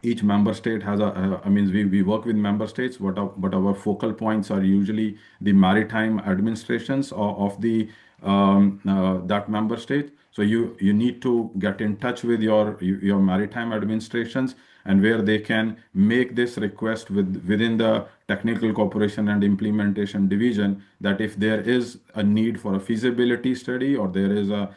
Each member state has I mean, we work with member states, but our focal points are usually the maritime administrations of the that member state. So you need to get in touch with your maritime administrations, and where they can make this request within the technical cooperation and implementation division, that if there is a need for a feasibility study, or there is a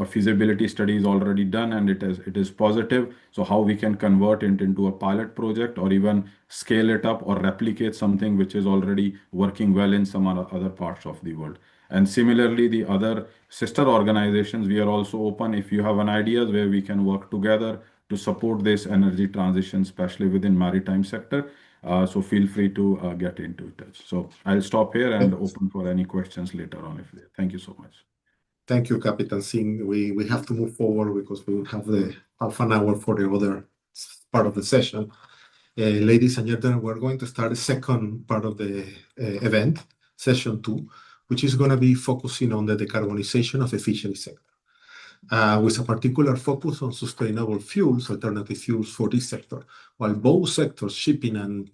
feasibility study is already done and it is positive, so how we can convert it into a pilot project, or even scale it up or replicate something which is already working well in some other parts of the world. And similarly, the other sister organizations, we are also open if you have an ideas where we can work together to support this energy transition, especially within maritime sector. So feel free to get into touch. So I'll stop here and open for any questions later on. Thank you so much. Thank you, Captain Singh. We have to move forward because we will have the half an hour for the other part of the session. Ladies and gentlemen, we're going to start the second part of the event, session 2, which is going to be focusing on the decarbonization of the fishery sector, with a particular focus on sustainable fuels, alternative fuels for this sector. While both sectors, shipping and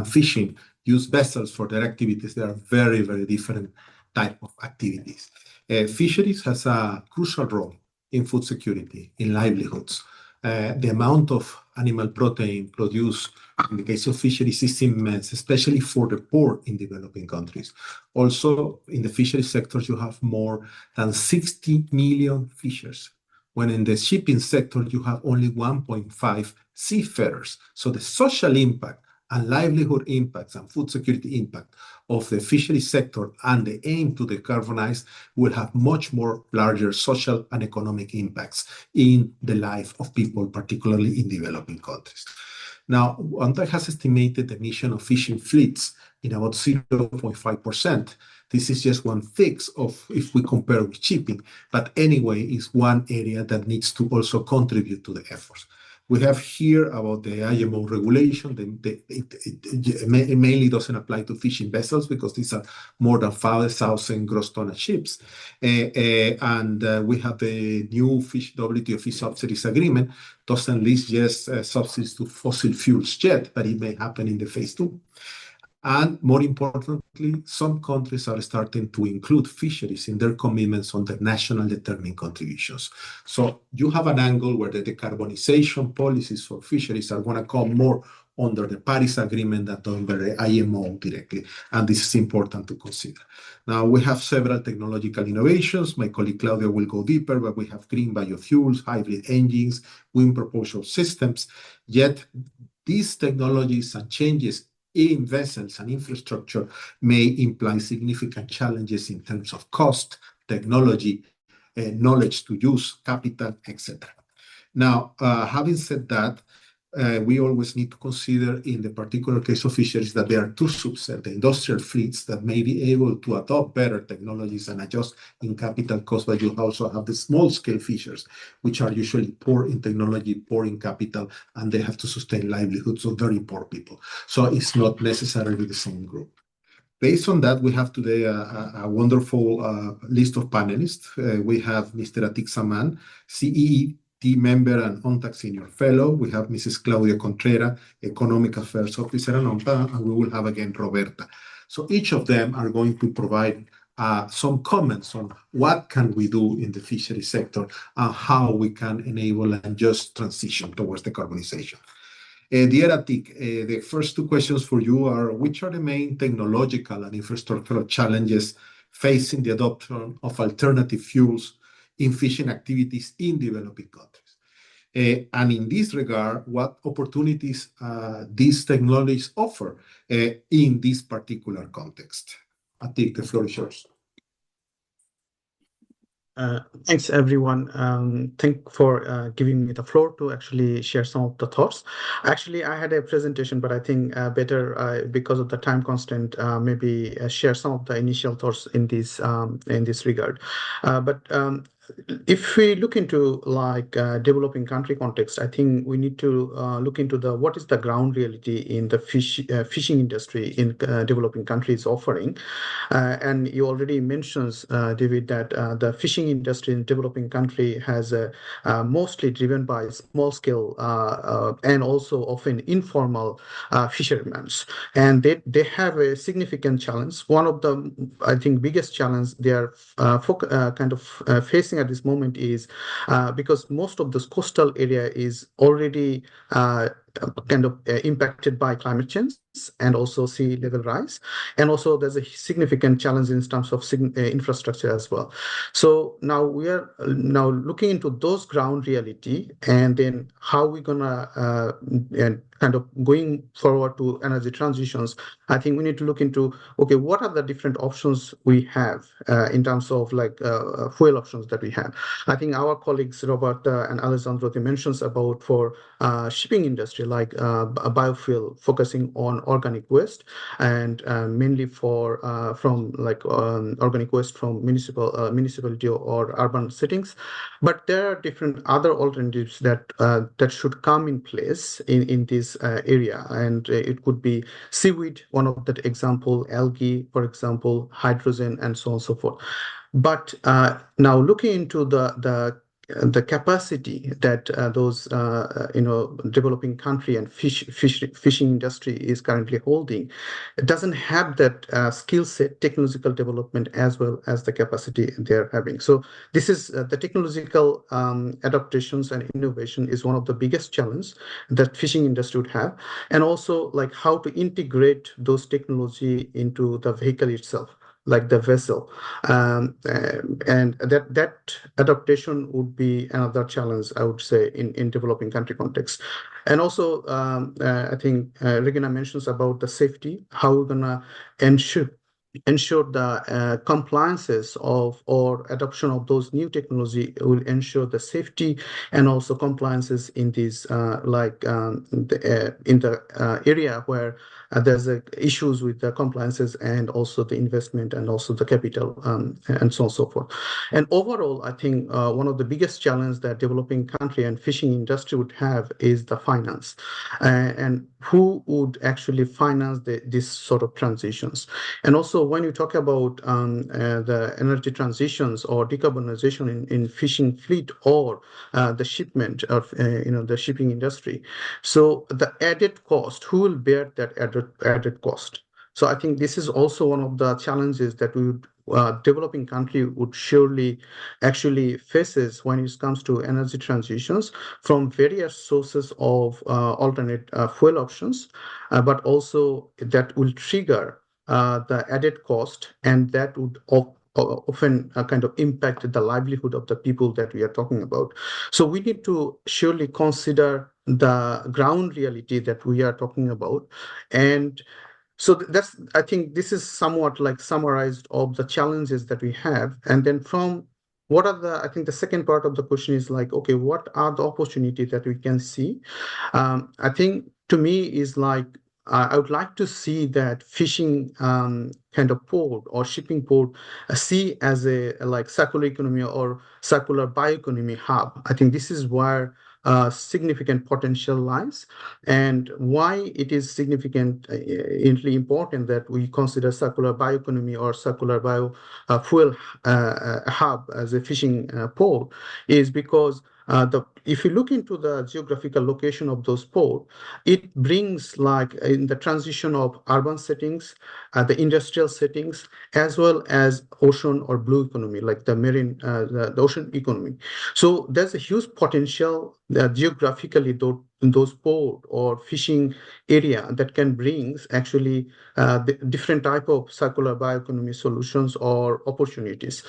fishing, use vessels for their activities, they are very, very different type of activities. Fisheries has a crucial role in food security, in livelihoods. The amount of animal protein produced in the case of fisheries is immense, especially for the poor in developing countries. Also, in the fishery sector, you have more than 60 million fishers, when in the shipping sector, you have only 1.5 seafarers. So the social impact and livelihood impacts and food security impact of the fishery sector and the aim to decarbonize will have much more larger social and economic impacts in the life of people, particularly in developing countries. Now, UNCTAD has estimated the emission of fishing fleets in about 0.5%. This is just 1/6 of if we compare with shipping, but anyway, is one area that needs to also contribute to the efforts. We have here about the IMO regulation. It mainly doesn't apply to fishing vessels because these are more than 5,000 gross tonnage ships. And we have the new WTO fish subsidies agreement. Doesn't list just subsidies to fossil fuels yet, but it may happen in the phase 2. And more importantly, some countries are starting to include fisheries in their commitments on the national determined contributions. So you have an angle where the decarbonization policies for fisheries are going to come more under the Paris Agreement than under the IMO directly. And this is important to consider. Now, we have several technological innovations. My colleague Claudia will go deeper, but we have green biofuels, hybrid engines, wind propulsion systems. Yet, these technologies and changes in vessels and infrastructure may imply significant challenges in terms of cost, technology, knowledge to use, capital, etc. Now, having said that, we always need to consider in the particular case of fisheries that there are two subsets, the industrial fleets that may be able to adopt better technologies and adjust in capital cost, but you also have the small scale fishers, which are usually poor in technology, poor in capital, and they have to sustain livelihoods of very poor people. So it's not necessarily the same group. Based on that, we have today a wonderful list of panelists. We have Mr. Atik Saman, CEET member and UNCTAD Senior Fellow. We have Mrs. Claudia Contreras, Economic Affairs Officer at UNCTAD, and we will have again Roberta. So each of them are going to provide some comments on what can we do in the fishery sector and how we can enable a just transition towards decarbonization. Dear Atik, the first two questions for you are, which are the main technological and infrastructural challenges facing the adoption of alternative fuels in fishing activities in developing countries? And in this regard, what opportunities these technologies offer in this particular context? Atik, the floor is yours. Thanks, everyone. Thank for giving me the floor to actually share some of the thoughts. Actually, I had a presentation, but I think better because of the time constraint, maybe share some of the initial thoughts in this regard. But if we look into like developing country context, I think we need to look into the what is the ground reality in the fishing industry in developing countries offering. And you already mentioned, David, that the fishing industry in developing country has mostly driven by small scale and also often informal fishermen, and they have a significant challenge. One of the, I think, biggest challenge they are facing at this moment is because most of this coastal area is already impacted by climate change and also sea level rise, and also there's a significant challenge in terms of infrastructure as well. So now we are now looking into those ground reality, and then how we're gonna and kind of going forward to energy transitions. I think we need to look into, okay, what are the different options we have in terms of like fuel options that we have. I think our colleagues Robert and Alessandro, they mentions about for shipping industry like a biofuel focusing on organic waste, and mainly for from like organic waste from municipality or urban settings. But there are different other alternatives that that should come in place in this area, and it could be seaweed, one of that example, algae, for example, hydrogen, and so on and so forth. But now looking into the capacity that those developing country and fishing industry is currently holding, it doesn't have that skill set, technological development, as well as the capacity they're having. So this is the technological adaptations and innovation is one of the biggest challenges that fishing industry would have, and also like how to integrate those technology into the vehicle itself, like the vessel, and that adaptation would be another challenge, I would say, in developing country context. And also, I think Regina mentions about the safety, how we're gonna ensure the compliances of or adoption of those new technology will ensure the safety and also compliances in these in the area where there's issues with the compliances and also the investment and also the capital and so on and so forth. And overall, I think one of the biggest challenges that developing country and fishing industry would have is the finance, and who would actually finance this sort of transitions. And also, when you talk about the energy transitions or decarbonization in fishing fleet or the shipment of the shipping industry, so the added cost, who will bear that added cost? So I think this is also one of the challenges that we would developing country would surely actually faces when it comes to energy transitions from various sources of alternate fuel options, but also that will trigger the added cost, and that would often kind of impact the livelihood of the people that we are talking about. So we need to surely consider the ground reality that we are talking about. And so that's, I think this is somewhat like summarized of the challenges that we have. And then from what are the, I think the second part of the question is like, okay, what are the opportunities that we can see? I think to me is like, I would like to see that fishing kind of port or shipping port see as a like circular economy or circular bioeconomy hub. I think this is where significant potential lies, and why it is significantly important that we consider circular bioeconomy or circular bio fuel hub as a fishing port is because if you look into the geographical location of those ports, it brings like in the transition of urban settings, the industrial settings, as well as ocean or blue economy, like the marine, the ocean economy. So there's a huge potential geographically in those port or fishing area that can bring actually the different type of circular bioeconomy solutions or opportunities.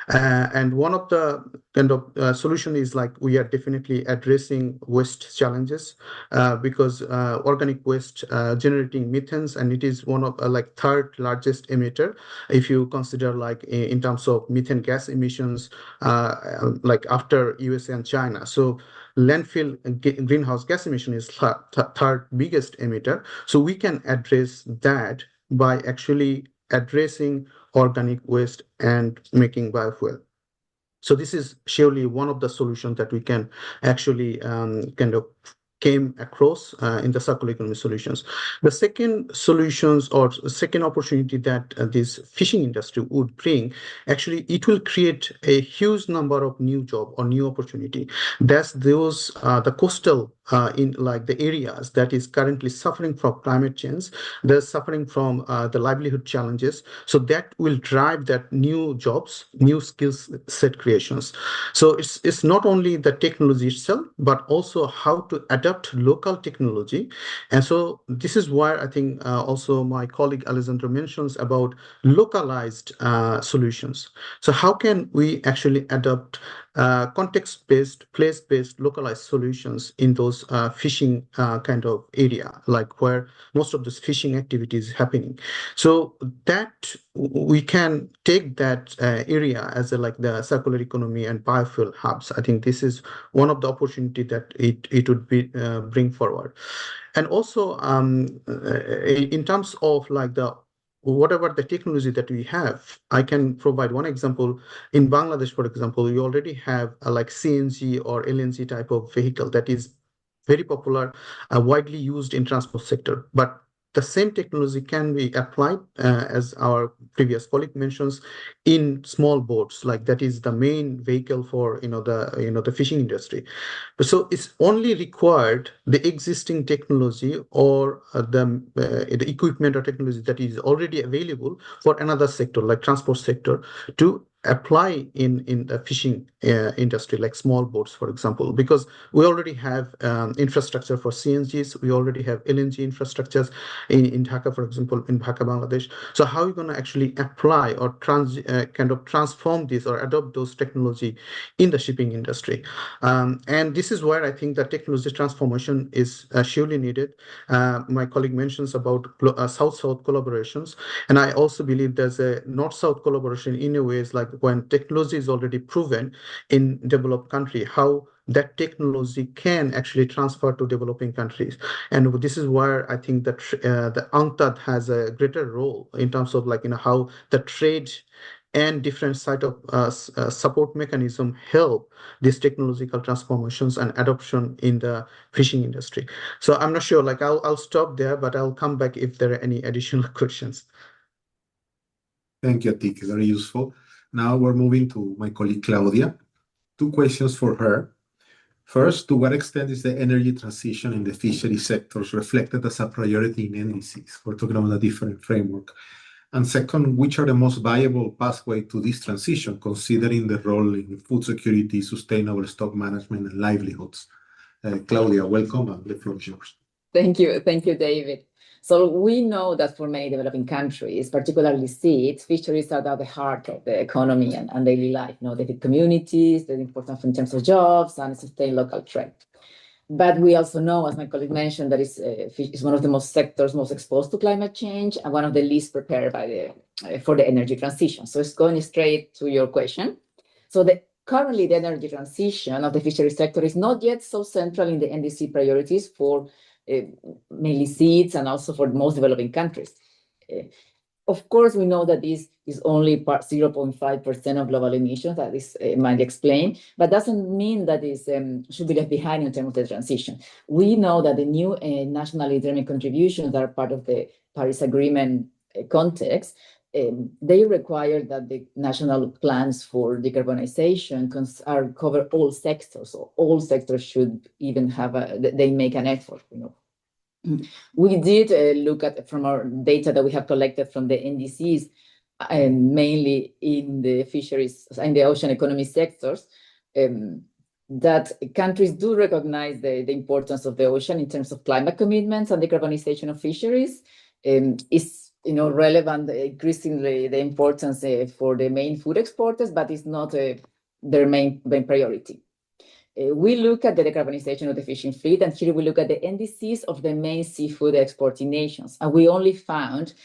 And one of the kind of solution is like we are definitely addressing waste challenges because organic waste generating methanes, and it is one of like third largest emitter if you consider like in terms of methane gas emissions, like after USA and China. So landfill greenhouse gas emission is third biggest emitter. So we can address that by actually addressing organic waste and making biofuel. So this is surely one of the solutions that we can actually kind of came across in the circular economy solutions. The second solutions or second opportunity that this fishing industry would bring, actually, it will create a huge number of new job or new opportunity. That's those the coastal in like the areas that is currently suffering from climate change. They're suffering from the livelihood challenges. So that will drive that new jobs, new skills set creations. So it's not only the technology itself, but also how to adapt local technology. And so this is why I think also my colleague Alessandro mentions about localized solutions. So how can we actually adopt context-based, place-based, localized solutions in those fishing kind of area, like where most of this fishing activity is happening. So that we can take that area as a, like the circular economy and biofuel hubs. I think this is one of the opportunity that it would be bring forward. And also in terms of like the whatever the technology that we have, I can provide one example. In Bangladesh, for example, we already have like CNG or LNG type of vehicle that is very popular, widely used in transport sector. But the same technology can be applied, as our previous colleague mentions, in small boats. Like that is the main vehicle for the fishing industry. So it's only required the existing technology or the equipment or technology that is already available for another sector, like transport sector, to apply in the fishing industry, like small boats, for example, because we already have infrastructure for CNGs, we already have LNG infrastructures in Dhaka, for example, in Dhaka, Bangladesh. So how are you going to actually apply or kind of transform this or adopt those technology in the shipping industry? And this is where I think the technology transformation is surely needed. My colleague mentions about South-South collaborations, and I also believe there's a North-South collaboration in a ways like when technology is already proven in developed country, how that technology can actually transfer to developing countries. And this is where I think that the UNCTAD has a greater role in terms of like how the trade and different side of support mechanism help these technological transformations and adoption in the fishing industry. So I'm not sure, like I'll stop there, but I'll come back if there are any additional questions. Thank you, Atik. Very useful. Now we're moving to my colleague Claudia. Two questions for her. First, to what extent is the energy transition in the fishery sectors reflected as a priority in NDCs? We're talking about a different framework. And second, which are the most viable pathway to this transition, considering the role in food security, sustainable stock management, and livelihoods? Claudia, welcome, and the floor is yours. Thank you, David. So we know that for many developing countries, particularly CEET, fisheries are at the heart of the economy and daily life. They feed communities, they're important in terms of jobs and sustain local trade. But we also know, as my colleague mentioned, that is one of the sectors most exposed to climate change and one of the least prepared for the energy transition. So it's going straight to your question. So currently, the energy transition of the fishery sector is not yet so central in the NDC priorities for mainly CEETs and also for most developing countries. Of course, we know that this is only 0.5% of global emissions, that is might explain, but doesn't mean that it should be left behind in terms of the transition. We know that the new nationally determined contributions that are part of the Paris Agreement context, they require that the national plans for decarbonization cover all sectors. So all sectors should even they make an effort. We did look at from our data that we have collected from the NDCs, mainly in the fisheries and the ocean economy sectors, that countries do recognize the importance of the ocean in terms of climate commitments and decarbonization of fisheries. Is relevant, increasingly the importance for the main food exporters, but it's not their main priority. We look at the decarbonization of the fishing fleet, and here we look at the NDCs of the main seafood exporting nations. And we only found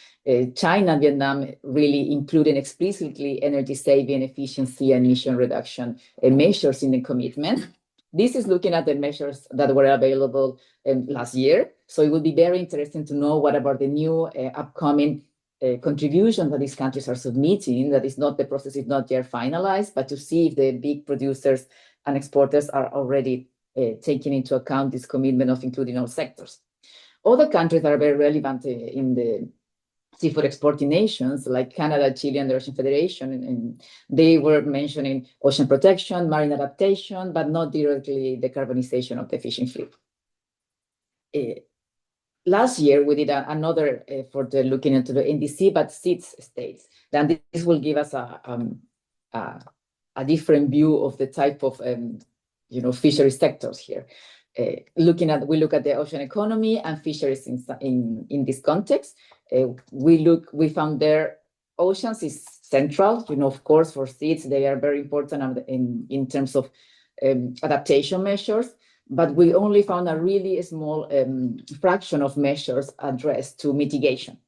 China and Vietnam really including explicitly energy saving, efficiency, and emission reduction measures in the commitment. This is looking at the measures that were available last year. So it would be very interesting to know what about the new upcoming contribution that these countries are submitting, that is not, the process is not yet finalized, but to see if the big producers and exporters are already taking into account this commitment of including all sectors. Other countries that are very relevant in the seafood exporting nations, like Canada, Chile, and the Russian Federation, and they were mentioning ocean protection, marine adaptation, but not directly decarbonization of the fishing fleet. Last year, we did another effort looking into the NDC, but CEET states. Then this will give us a different view of the type of fishery sectors here. We look at the ocean economy and fisheries in this context. We found there oceans is central. Of course, for CEET, they are very important in terms of adaptation measures. But we only found a really small fraction of measures addressed to mitigation.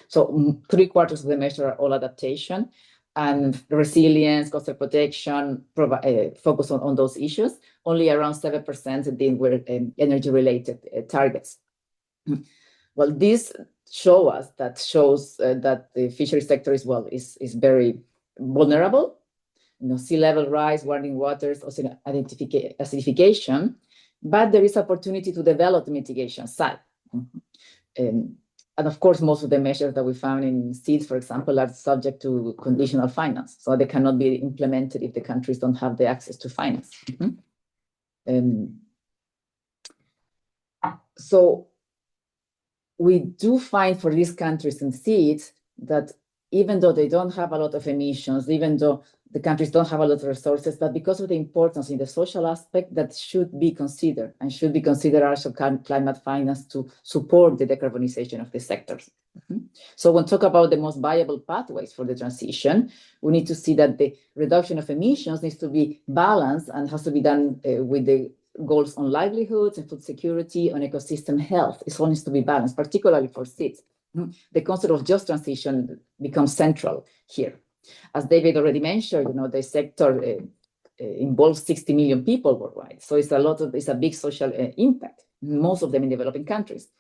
So 3/4 of the measures are all adaptation, and resilience, coastal protection, focus on those issues. Only around 7% they were energy-related targets. Well, this shows that the fishery sector is very vulnerable. Sea level rise, warming waters, ocean acidification. But there is opportunity to develop the mitigation side. And of course, most of the measures that we found in CEET, for example, are subject to conditional finance. So they cannot be implemented if the countries don't have the access to finance. So we do find for these countries in CEET that even though they don't have a lot of emissions, even though the countries don't have a lot of resources, but because of the importance in the social aspect, that should be considered, and should be considered also climate finance to support the decarbonization of the sectors. So when we talk about the most viable pathways for the transition, we need to see that the reduction of emissions needs to be balanced and has to be done with the goals on livelihoods and food security, on ecosystem health. It all needs to be balanced, particularly for CEET. The concept of just transition becomes central here. As David already mentioned, the sector involves 60 million people worldwide. So it's a big social impact, most of them in developing countries.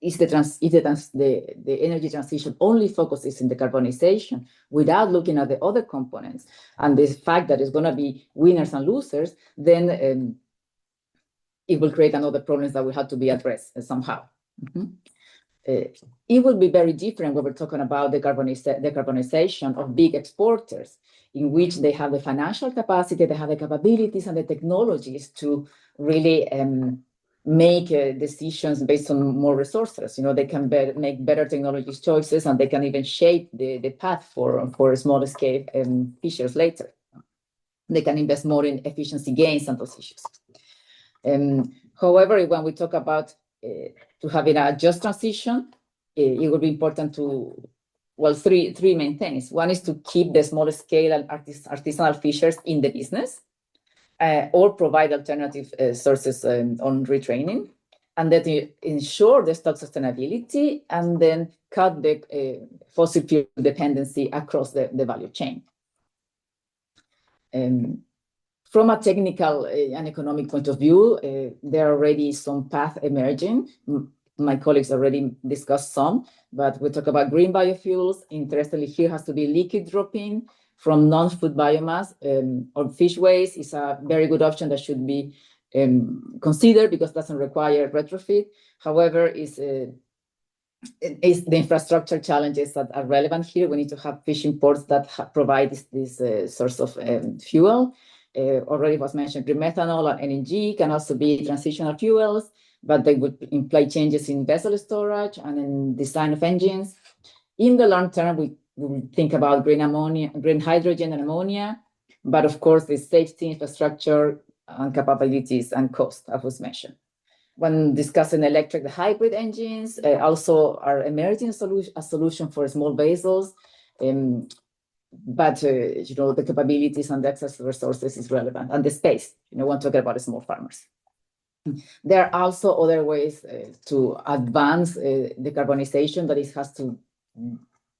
If the energy transition only focuses in decarbonization without looking at the other components and the fact that it's going to be winners and losers, then it will create another problems that will have to be addressed somehow. It will be very different when we're talking about decarbonization of big exporters, in which they have the financial capacity, they have the capabilities and the technologies to really make decisions based on more resources. They can make better technology choices, and they can even shape the path for small scale fishers later. They can invest more in efficiency gains and those issues. However, when we talk about to having a just transition, it will be important three main things. One is to keep the small scale and artisanal fishers in the business, or provide alternative sources on retraining, and then to ensure the stock sustainability, and then cut the fossil fuel dependency across the value chain. From a technical and economic point of view, there are already some paths emerging. My colleagues already discussed some, but we talk about green biofuels. Interestingly, here has to be liquid drop-in from non-food biomass, or fish waste is a very good option that should be considered because it doesn't require retrofit. However, is the infrastructure challenges that are relevant here. We need to have fishing ports that provide this source of fuel. Already was mentioned, green methanol and LNG can also be transitional fuels, but they would imply changes in vessel storage and in design of engines. In the long term, we think about green ammonia, green hydrogen and ammonia, but of course, the safety, infrastructure, and capabilities and cost, as was mentioned. When discussing electric hybrid engines, also are emerging a solution for small vessels. But the capabilities and the access to resources is relevant, and the space. When talking about small farmers, there are also other ways to advance decarbonization that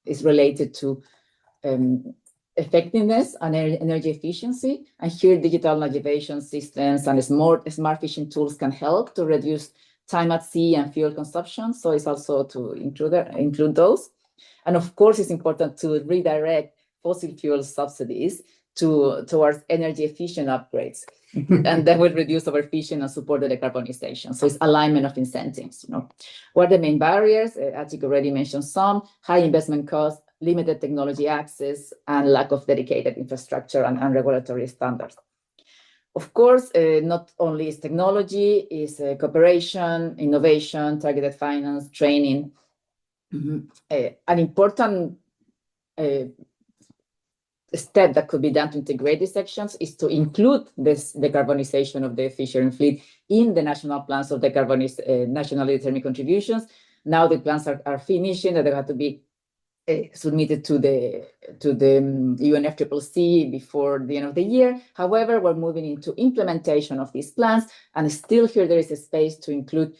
is related to effectiveness and energy efficiency. And here, digital navigation systems and smart fishing tools can help to reduce time at sea and fuel consumption. So it's also to include those. And of course, it's important to redirect fossil fuel subsidies towards energy efficient upgrades. And that will reduce overfishing and support the decarbonization. So it's alignment of incentives. What are the main barriers? Atik already mentioned some: high investment costs, limited technology access, and lack of dedicated infrastructure and regulatory standards. Of course, not only is technology, is cooperation, innovation, targeted finance, training. An important step that could be done to integrate these sections is to include this decarbonization of the fishery fleet in the national plans of nationally determined contributions. Now the plans are finishing, and they have to be submitted to the UNFCCC before the end of the year. However, we're moving into implementation of these plans, and still here there is a space to include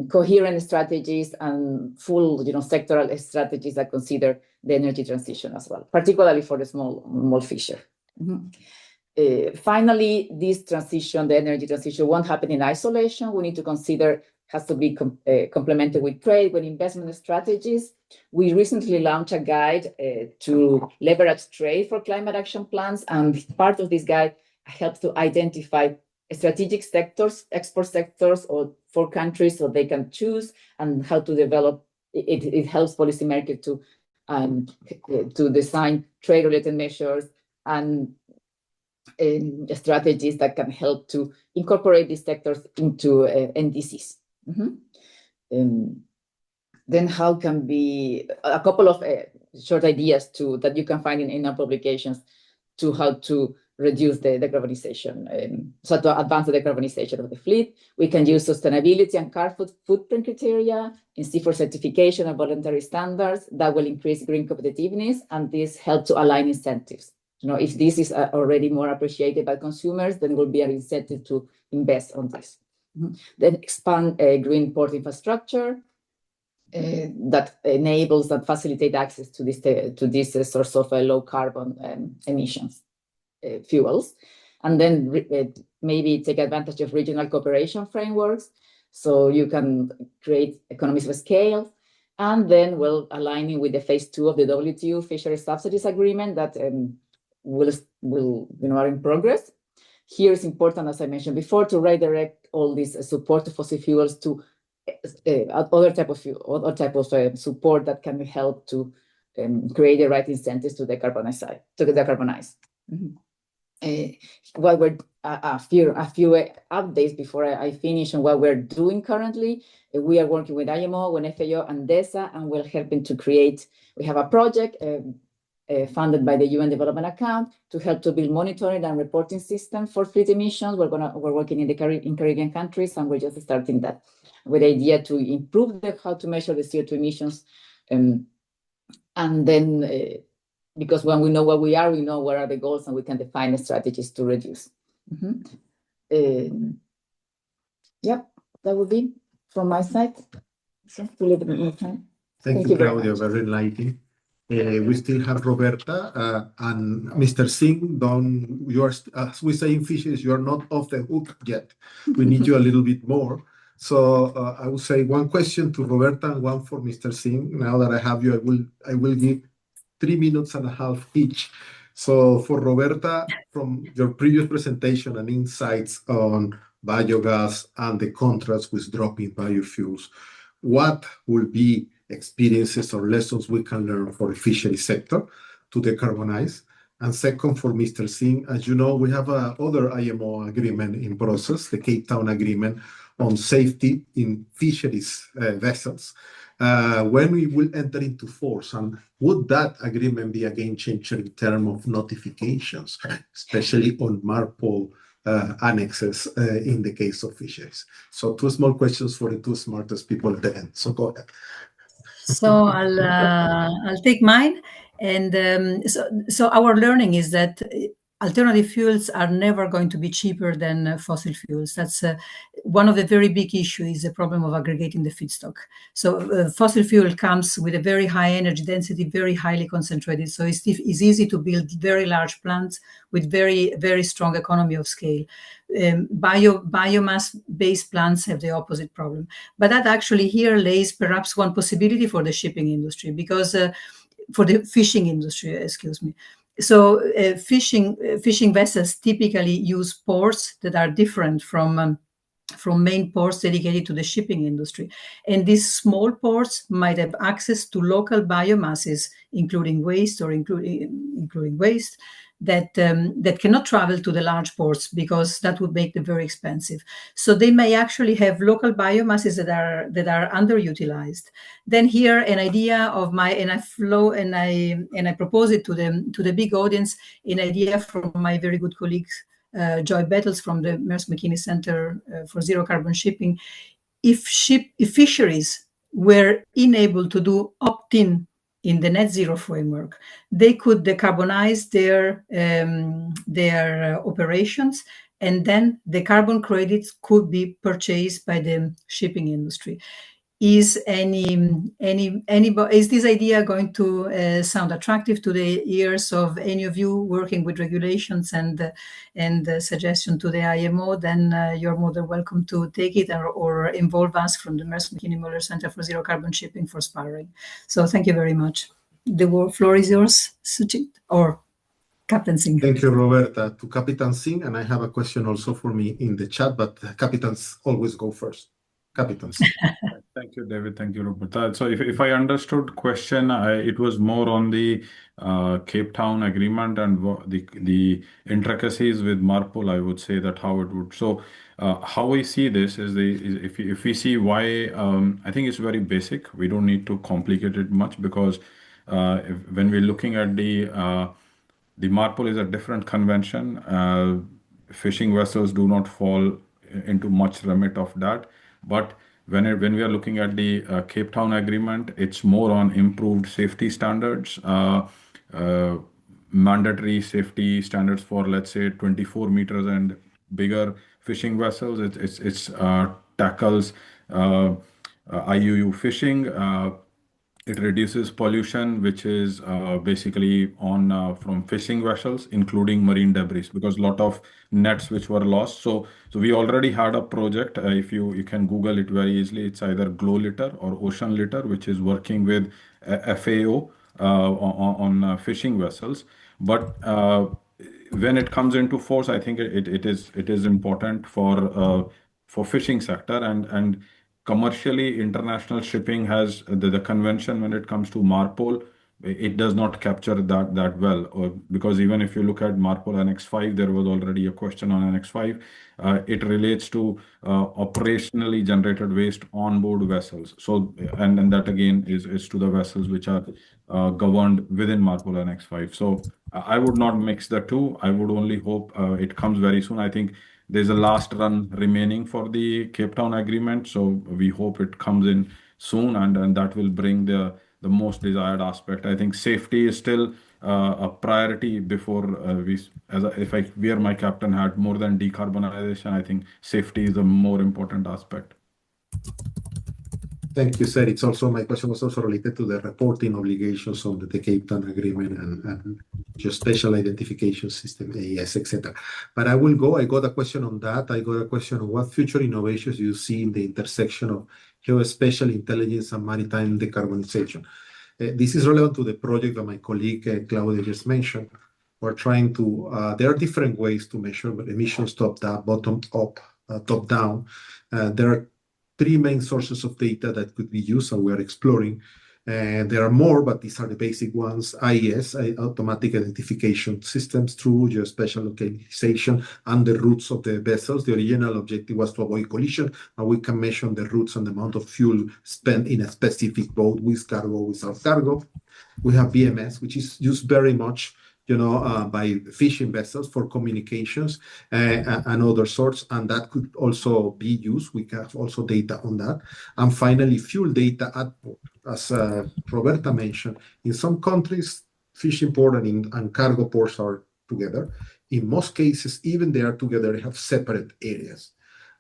coherent strategies and full sectoral strategies that consider the energy transition as well, particularly for the small fisher. Finally, this transition, the energy transition, won't happen in isolation. We need to consider, has to be complemented with trade, with investment strategies. We recently launched a guide to leverage trade for climate action plans, and part of this guide helps to identify strategic sectors, export sectors, or for countries so they can choose, and how to develop. It helps policymakers to design trade-related measures and strategies that can help to incorporate these sectors into NDCs. Then how can be a couple of short ideas that you can find in our publications to how to reduce the decarbonization, so to advance the decarbonization of the fleet. We can use sustainability and carbon footprint criteria, insist for certification and voluntary standards that will increase green competitiveness, and this help to align incentives. If this is already more appreciated by consumers, then will be an incentive to invest on this. Then expand green port infrastructure that enables and facilitate access to this source of low carbon emissions fuels, and then maybe take advantage of regional cooperation frameworks so you can create economies of scale, and then aligning with the phase 2 of the WTO fisheries subsidies agreement that are in progress. Here it's important, as I mentioned before, to redirect all this support to fossil fuels to other type of support that can help to create the right incentives to decarbonize. A few updates before I finish on what we're doing currently. We are working with IMO, with FAO, and DESA, and we're helping to create. We have a project funded by the UN Development Account to help to build monitoring and reporting system for fleet emissions. We're working in Caribbean countries, and we're just starting that with the idea to improve how to measure the CO2 emissions, and then. Because when we know where we are, we know what are the goals, and we can define strategies to reduce. Yep, that would be from my side. So, a little bit more time. Thank you, Claudia. Very enlightening. We still have Roberta and Mr. Singh. As we say in fisheries, you are not off the hook yet. We need you a little bit more. So I will say one question to Roberta and one for Mr. Singh. Now that I have you, I will give 3.5 minutes each. So for Roberta, from your previous presentation and insights on biogas and the contrast with dropping biofuels, what will be experiences or lessons we can learn for the fishery sector to decarbonize? And second, for Mr. Singh, as you know, we have other IMO agreement in process, the Cape Town Agreement on safety in fisheries vessels. When we will enter into force, and would that agreement be a game changer in terms of notifications, especially on MARPOL annexes in the case of fisheries? So 2 small questions for the 2 smartest people at the end. So go ahead. So I'll take mine. And so our learning is that alternative fuels are never going to be cheaper than fossil fuels. That's one of the very big issues, is the problem of aggregating the feedstock. So fossil fuel comes with a very high energy density, very highly concentrated. So it's easy to build very large plants with very, very strong economy of scale. Biomass-based plants have the opposite problem. But that actually here lays perhaps one possibility for the shipping industry, because for the fishing industry, excuse me. So fishing vessels typically use ports that are different from main ports dedicated to the shipping industry. And these small ports might have access to local biomasses, including waste that cannot travel to the large ports, because that would make them very expensive. So they may actually have local biomasses that are underutilized. Then here, an idea of my, and I propose it to the big audience, an idea from my very good colleagues, Joy Bettles from the Maersk McKinney Center for Zero Carbon Shipping. If fisheries were unable to do opt-in in the net zero framework, they could decarbonize their operations, and then the carbon credits could be purchased by the shipping industry. Is this idea going to sound attractive to the ears of any of you working with regulations and suggestion to the IMO? Then you're more than welcome to take it or involve us from the Maersk McKinney Møller Center for Zero Carbon Shipping for sparring. So thank you very much. The floor is yours, Suchit, or Captain Singh. Thank you, Roberta. To Captain Singh, and I have a question also for me in the chat, but captains always go first. Captain Singh. Thank you, David. Thank you, Roberta. So if I understood question, it was more on the Cape Town agreement and the intricacies with MARPOL. I would say that how it would. So how we see this is if we see why, I think it's very basic. We don't need to complicate it much, because when we're looking at the MARPOL is a different convention. Fishing vessels do not fall into much remit of that. But when we are looking at the Cape Town agreement, it's more on improved safety standards, mandatory safety standards for, let's say, 24 meters and bigger fishing vessels. It tackles IUU fishing. It reduces pollution, which is basically on from fishing vessels, including marine debris, because a lot of nets which were lost. So we already had a project. If you can Google it very easily. It's either Glow Litter or Ocean Litter, which is working with FAO on fishing vessels. But when it comes into force, I think it is important for fishing sector, and commercially, international shipping has the convention when it comes to MARPOL. It does not capture that well, because even if you look at MARPOL Annex 5, there was already a question on Annex 5. It relates to operationally generated waste on board vessels. So and that again is to the vessels which are governed within MARPOL Annex 5. So I would not mix the two. I would only hope it comes very soon. I think there's a last run remaining for the Cape Town agreement, so we hope it comes in soon, and that will bring the most desired aspect. I think safety is still a priority before if I wear my captain hat, more than decarbonization. I think safety is a more important aspect. Thank you, sir. It's also, my question was also related to the reporting obligations on the Cape Town agreement and your special identification system, AES, etc. But I got a question on that. I got a question on what future innovations you see in the intersection of geospatial intelligence and maritime decarbonization. This is relevant to the project that my colleague Claudia just mentioned. We're trying to, there are different ways to measure emissions top down, bottom up, top down. There are three main sources of data that could be used, and we're exploring. There are more, but these are the basic ones. IES, automatic identification systems, through geospatial localization and the routes of the vessels. The original objective was to avoid collision, and we can measure the routes and the amount of fuel spent in a specific boat, with cargo, without cargo. We have BMS, which is used very much by fishing vessels for communications and other sorts, and that could also be used. We have also data on that. And finally, fuel data at port. As Roberta mentioned, in some countries, fishing port and cargo ports are together. in most cases, even they are together, they have separate areas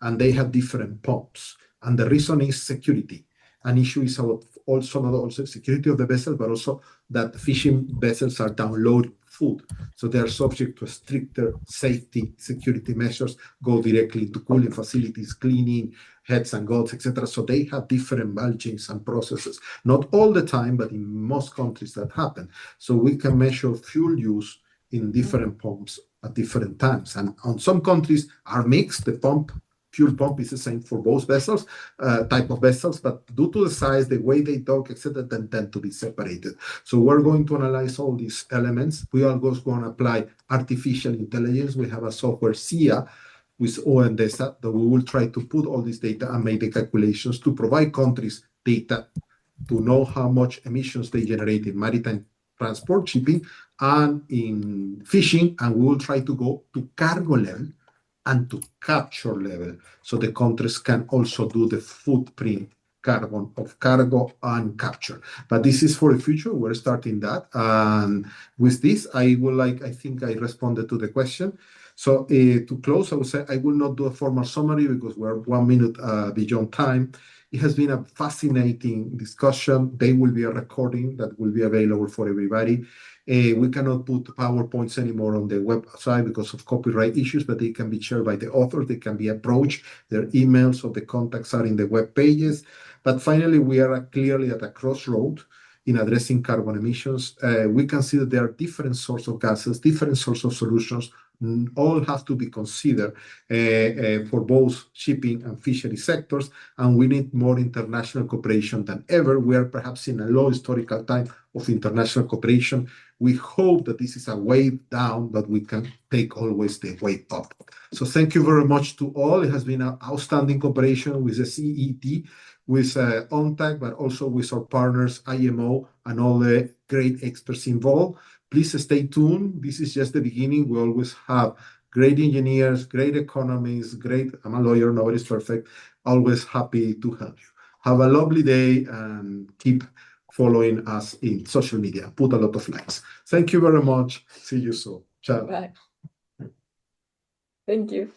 and they have different pumps. And the reason is security. An issue is about also not also security of the vessel, but also that fishing vessels are downloading food. So they are subject to stricter safety, security measures, go directly into cooling facilities, cleaning, heads and guts, etc. So they have different mulchings and processes. Not all the time, but in most countries that happen. So we can measure fuel use in different pumps at different times. And on some countries are mixed, the fuel pump is the same for both vessels, type of vessels, but due to the size, the way they dock, etc., they tend to be separated. So we're going to analyze all these elements. We are also going to apply artificial intelligence. We have a software SIA with UNCTAD that we will try to put all this data and make the calculations to provide countries data to know how much emissions they generate in maritime transport, shipping, and in fishing, and we will try to go to cargo level and to capture level, so the countries can also do the footprint carbon of cargo and capture. But this is for the future. We're starting that. And with this, I think I responded to the question. So to close, I would say I will not do a formal summary because we're 1 minute beyond time. It has been a fascinating discussion. There will be a recording that will be available for everybody. We cannot put PowerPoints anymore on the website because of copyright issues, but they can be shared by the authors. They can be approached. Their emails or the contacts are in the web pages. But finally, we are clearly at a crossroad in addressing carbon emissions. We can see that there are different sources of gases, different sources of solutions, all have to be considered for both shipping and fishery sectors, and we need more international cooperation than ever. We are perhaps in a low historical time of international cooperation. We hope that this is a wave down, but we can take always the wave up. So thank you very much to all. It has been an outstanding cooperation with the CEET, with UNCTAD, but also with our partners, IMO, and all the great experts involved. Please stay tuned. This is just the beginning. We always have great engineers, great economists, I'm a lawyer, nobody's perfect. Always happy to help you. Have a lovely day and keep following us in social media. Put a lot of likes. Thank you very much. See you soon. Ciao. Bye. Thank you.